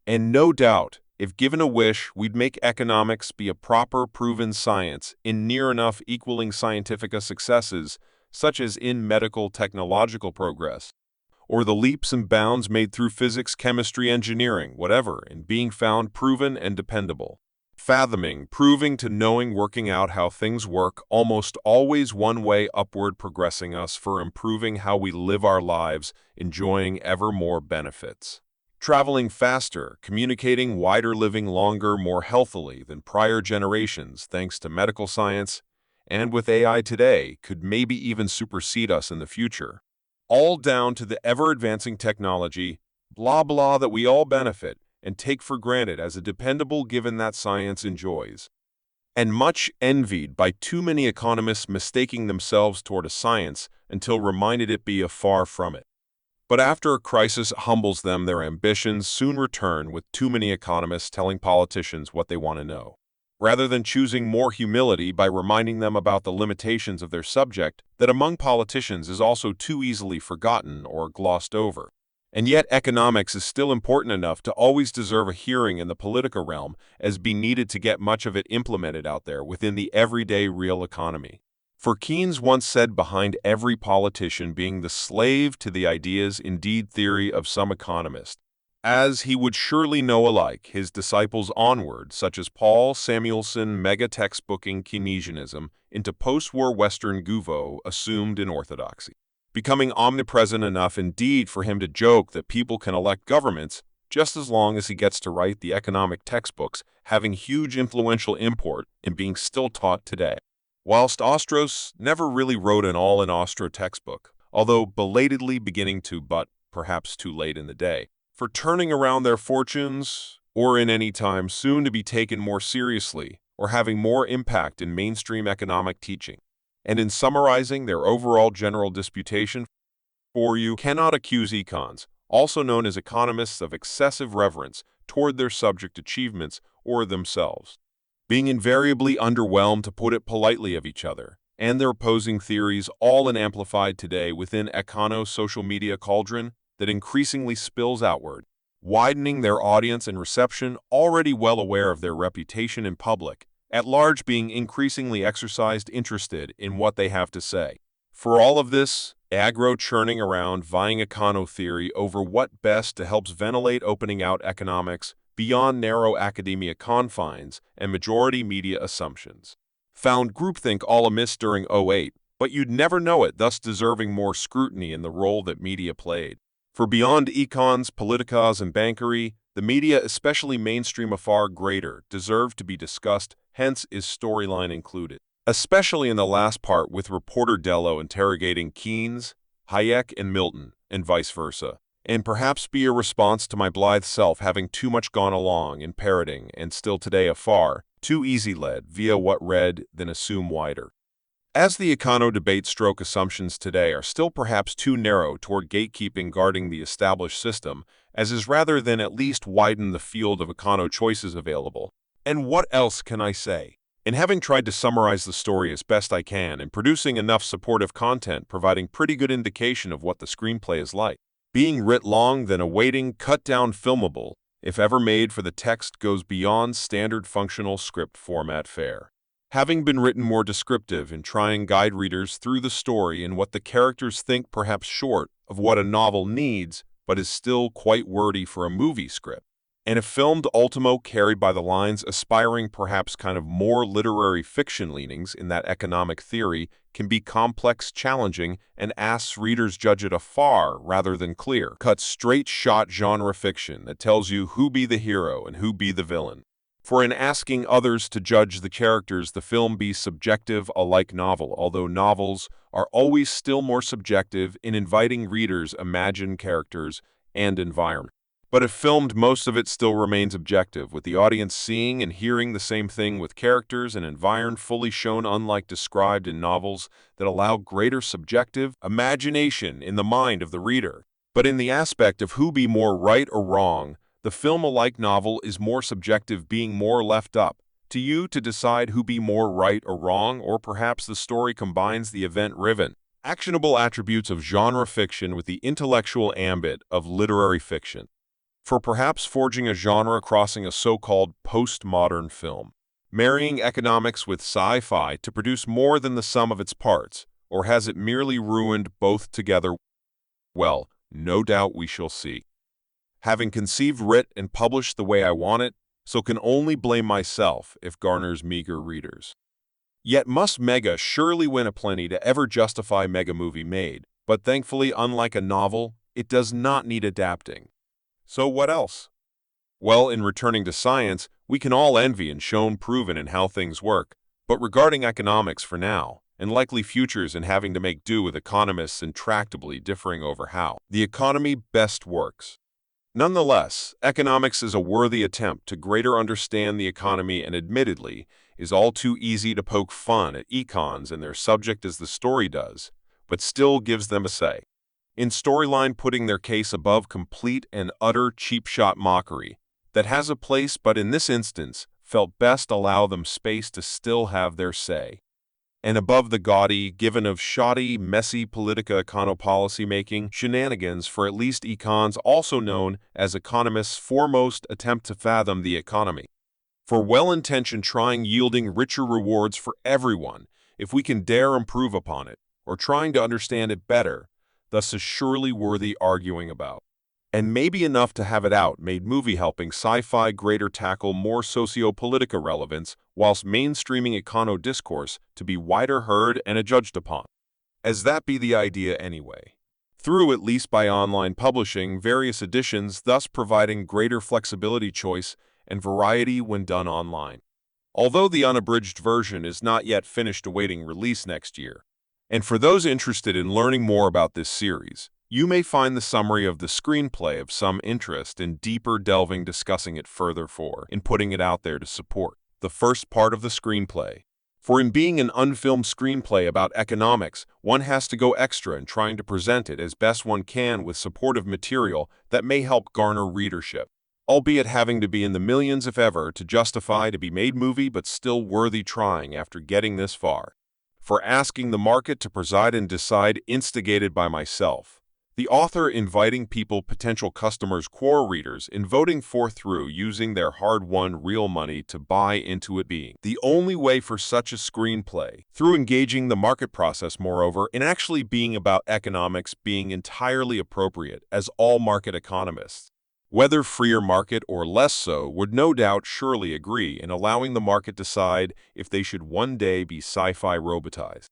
And no doubt, if given a wish, we'd make economics be a proper proven science in near enough equaling scientific successes, such as in medical technological progress, or the leaps and bounds made through physics, chemistry, engineering, whatever, in being found proven and dependable. Fathoming, proving to knowing, working out how things work, almost always one way upward, progressing us for improving how we live our lives, enjoying ever more benefits. Traveling faster, communicating wider, living longer, more healthily than prior generations thanks to medical science, and with AI today, could maybe even supersede us in the future. All down to the ever-advancing technology, blah blah, that we all benefit and take for granted as a dependable given that science enjoys. And much envied by too many economists mistaking themselves toward a science until reminded it be far from it. But after a crisis humbles them, their ambitions soon return, with too many economists telling politicians what they want to know, rather than choosing more humility by reminding them about the limitations of their subject that among politicians is also too easily forgotten or glossed over. And yet economics is still important enough to always deserve a hearing in the political realm, as be needed to get much of it implemented out there within the everyday real economy. For Keynes once said, behind every politician being the slave to the ideas, indeed theory, of some economist, as he would surely know alike his disciples onward, such as Paul Samuelson, mega-textbooking Keynesianism into post-war Western gouveau assumed in orthodoxy, becoming omnipresent enough indeed for him to joke that people can elect governments just as long as he gets to write the economic textbooks, having huge influential import and being still taught today. Whilst Ostros never really wrote an all-in-Austro textbook, although belatedly beginning to, but perhaps too late in the day, for turning around their fortunes, or in any time soon to be taken more seriously, or having more impact in mainstream economic teaching. And in summarizing their overall general disputation, for you cannot accuse econs, also known as economists, of excessive reverence toward their subject achievements or themselves, being invariably underwhelmed, to put it politely, of each other, and their opposing theories, all and amplified today within econo social media cauldron that increasingly spills outward, widening their audience and reception, already well aware of their reputation in public, at large being increasingly exercised interested in what they have to say. For all of this, aggro churning around, vying econo theory over what best to helps ventilate opening out economics beyond narrow academia confines and majority media assumptions. Found groupthink all amiss during 08, but you'd never know it, thus deserving more scrutiny in the role that media played. For beyond econs, politicas, and bankery, the media, especially mainstream, far greater, deserve to be discussed, hence is storyline included. Especially in the last part, with reporter Dello interrogating Keynes, Hayek, and Milton, and vice versa, and perhaps be a response to my blithe self having too much gone along in parroting, and still today afar, too easy led via what read, then assume wider. As the econo debate stroke assumptions today are still perhaps too narrow toward gatekeeping guarding the established system, as is rather than at least widen the field of econo choices available. And what else can I say? In having tried to summarize the story as best I can and producing enough supportive content providing pretty good indication of what the screenplay is like, being writ long then awaiting cut-down filmable, if ever made, for the text goes beyond standard functional script format fare. Having been written more descriptive in trying guide readers through the story and what the characters think, perhaps short of what a novel needs, but is still quite wordy for a movie script. And if filmed ultimo carried by the lines, aspiring perhaps kind of more literary fiction leanings in that economic theory can be complex, challenging, and asks readers judge it afar rather than clear-cut, straight-shot genre fiction that tells you who be the hero and who be the villain. For in asking others to judge the characters, the film be subjective, alike novel, although novels are always still more subjective in inviting readers imagine characters and environment. But if filmed, most of it still remains objective, with the audience seeing and hearing the same thing, with characters and environment fully shown, unlike described in novels that allow greater subjective imagination in the mind of the reader. But in the aspect of who be more right or wrong, the film, alike novel, is more subjective, being more left up to you to decide who be more right or wrong, or perhaps the story combines the event-driven, actionable attributes of genre fiction with the intellectual ambit of literary fiction. For perhaps forging a genre crossing a so-called postmodern film, marrying economics with sci-fi to produce more than the sum of its parts, or has it merely ruined both together? Well, no doubt we shall see. Having conceived, writ, and published the way I want it, so can only blame myself if garners meager readers. Yet must Mega surely win a plenty to ever justify Mega movie made, but thankfully, unlike a novel, it does not need adapting. So what else? Well, in returning to science, we can all envy and shown proven in how things work, but regarding economics for now, and likely futures in having to make do with economists intractably differing over how the economy best works. Nonetheless, economics is a worthy attempt to greater understand the economy, and admittedly is all too easy to poke fun at econs and their subject as the story does, but still gives them a say. In storyline, putting their case above complete and utter cheap-shot mockery that has a place, but in this instance felt best allow them space to still have their say. And above the gaudy, given of shoddy, messy politica-econo policy-making shenanigans for at least econs, also known as economists' foremost attempt to fathom the economy. For well-intentioned trying yielding richer rewards for everyone if we can dare improve upon it, or trying to understand it better, thus is surely worthy arguing about. And maybe enough to have it out, made movie helping sci-fi greater tackle more socio-politica relevance, whilst mainstreaming econo discourse to be wider heard and adjudged upon. As that be the idea anyway. Through at least by online publishing various editions, thus providing greater flexibility, choice, and variety when done online. Although the unabridged version is not yet finished, awaiting release next year. And for those interested in learning more about this series, you may find the summary of the screenplay of some interest in deeper delving, discussing it further in putting it out there to support the first part of the screenplay. For in being an unfilmed screenplay about economics, one has to go extra in trying to present it as best one can with supportive material that may help garner readership, albeit having to be in the millions if ever to justify to be made movie, but still worthy trying after getting this far. For asking the market to preside and decide, instigated by myself, the author inviting people, potential customers, core readers, in voting for through using their hard-won real money to buy into it being the only way for such a screenplay, through engaging the market process, moreover, in actually being about economics, being entirely appropriate, as all market economists, whether freer market or less so, would no doubt surely agree in allowing the market decide if they should one day be sci-fi robotized.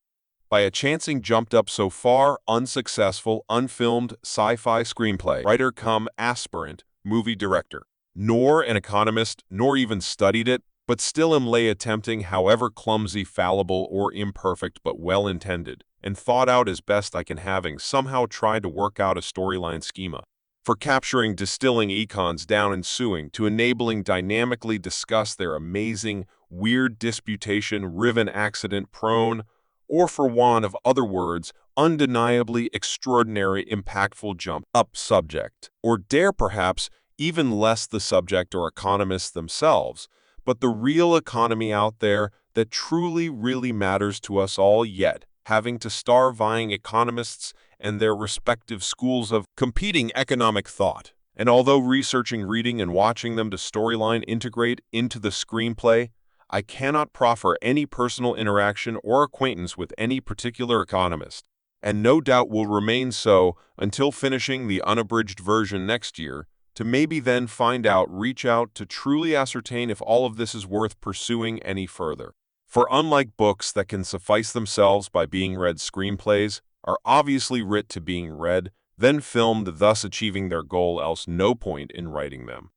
By a chancing jumped up so far unsuccessful, unfilmed sci-fi screenplay writer come aspirant movie director, nor an economist, nor even studied it, but still am lay attempting, however clumsy, fallible, or imperfect, but well-intended, and thought out as best I can, having somehow tried to work out a storyline schema for capturing, distilling econs down ensuing to enabling dynamically discuss their amazing, weird disputation-riven, accident-prone, or for want of other words, undeniably extraordinary, impactful jump-up subject, or dare perhaps even less the subject or economists themselves, but the real economy out there that truly really matters to us all, yet having to star vying economists and their respective schools of competing economic thought. And although researching, reading, and watching them to storyline integrate into the screenplay, I cannot proffer any personal interaction or acquaintance with any particular economist, and no doubt will remain so until finishing the unabridged version next year, to maybe then find out, reach out to truly ascertain if all of this is worth pursuing any further. For unlike books that can suffice themselves by being read, screenplays are obviously writ to being read, then filmed, thus achieving their goal, else no point in writing them.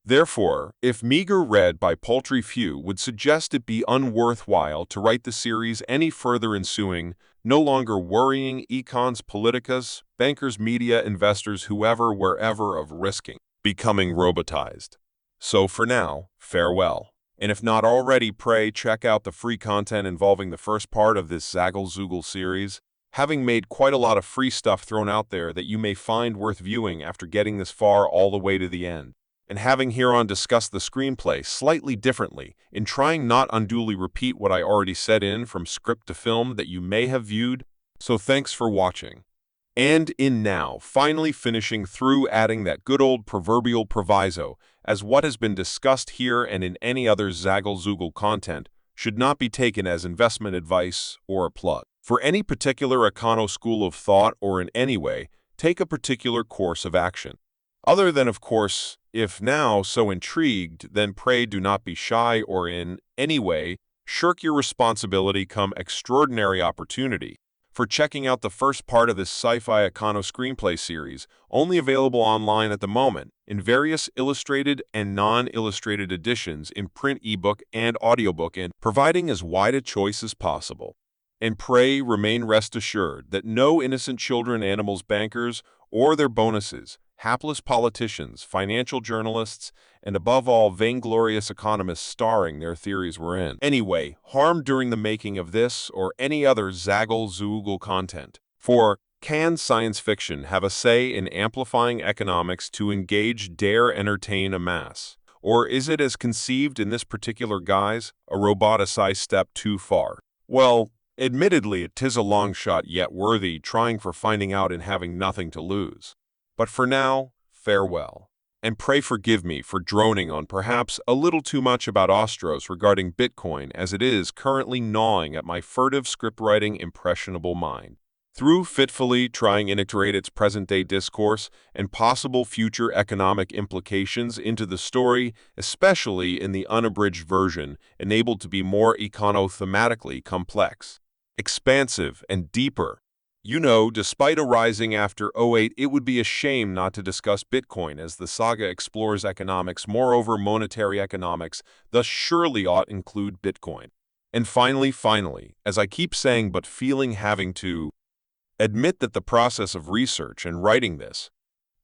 Therefore, if meager read by paltry few would suggest it be unworthwhile to write the series any further, ensuing, no longer worrying econs, politicas, bankers, media, investors, whoever, wherever, of risking becoming robotized. So for now, farewell. And if not already, pray check out the free content involving the first part of this Zaggle Zooogle series, having made quite a lot of free stuff thrown out there that you may find worth viewing after getting this far all the way to the end. And having hereon discussed the screenplay slightly differently, in trying not unduly repeat what I already said in from script to film that you may have viewed, so thanks for watching. And in now, finally finishing through adding that good old proverbial proviso, as what has been discussed here and in any other Zaggle Zooogle content should not be taken as investment advice or a plug for any particular econo school of thought or in any way take a particular course of action. Other than, of course, if now so intrigued, then pray do not be shy or in any way shirk your responsibility come extraordinary opportunity for checking out the first part of this sci-fi econo screenplay series, only available online at the moment in various illustrated and non-illustrated editions in print, ebook, and audiobook, and providing as wide a choice as possible. And pray remain rest assured that no innocent children, animals, bankers, or their bonuses, hapless politicians, financial journalists, and above all, vainglorious economists starring their theories were in any way harmed during the making of this or any other Zaggle Zooogle content. For can science fiction have a say in amplifying economics to engage, dare, entertain a mass? Or is it, as conceived in this particular guise, a roboticized step too far? Well, admittedly, 'tis a long shot, yet worthy trying for finding out and having nothing to lose. But for now, farewell. And pray forgive me for droning on perhaps a little too much about Ostros regarding Bitcoin, as it is currently gnawing at my furtive script-writing impressionable mind. Through fitfully trying to integrate its present-day discourse and possible future economic implications into the story, especially in the unabridged version, enabled to be more econo-thematically complex, expansive, and deeper. You know, despite arising after 08, it would be a shame not to discuss Bitcoin as the saga explores economics, moreover monetary economics, thus surely ought include Bitcoin. And finally, as I keep saying but feeling having to admit that the process of research and writing this,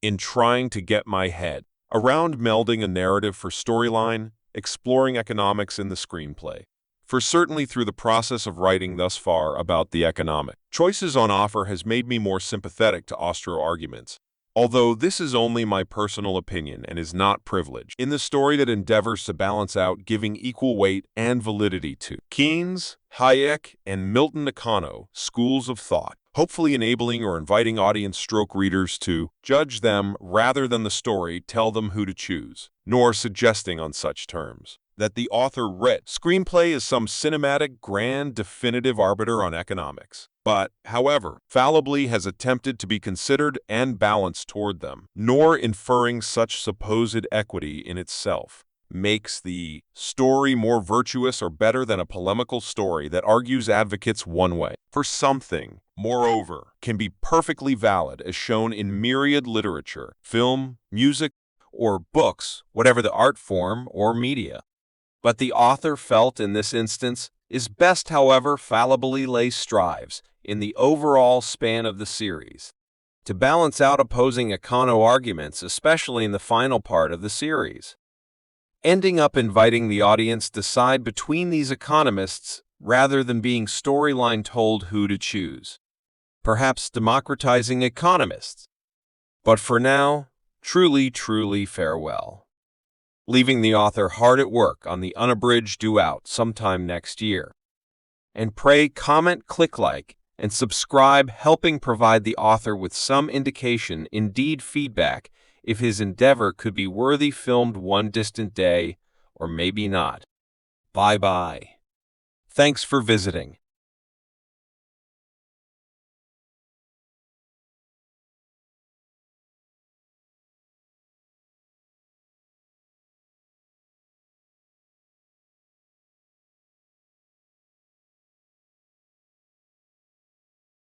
in trying to get my head around melding a narrative for storyline, exploring economics in the screenplay, for certainly through the process of writing thus far about the economic choices on offer has made me more sympathetic to Ostro arguments, although this is only my personal opinion and is not privilege, in the story that endeavors to balance out giving equal weight and validity to Keynes, Hayek, and Milton Econo schools of thought, hopefully enabling or inviting audience/readers to judge them rather than the story tell them who to choose, nor suggesting on such terms that the author writ screenplay is some cinematic, grand, definitive arbiter on economics, but, however, fallibly has attempted to be considered and balanced toward them, nor inferring such supposed equity in itself makes the story more virtuous or better than a polemical story that argues advocates one way for something, moreover, can be perfectly valid as shown in myriad literature, film, music, or books, whatever the art form or media. But the author felt in this instance is best, however fallibly lay strives, in the overall span of the series, to balance out opposing econo arguments, especially in the final part of the series, ending up inviting the audience decide between these economists rather than being storyline told who to choose, perhaps democratizing economists. But for now, truly farewell, leaving the author hard at work on the unabridged due out sometime next year. And pray comment, click like, and subscribe, helping provide the author with some indication, indeed feedback, if his endeavor could be worthy filmed one distant day, or maybe not. Bye-bye. Thanks for visiting.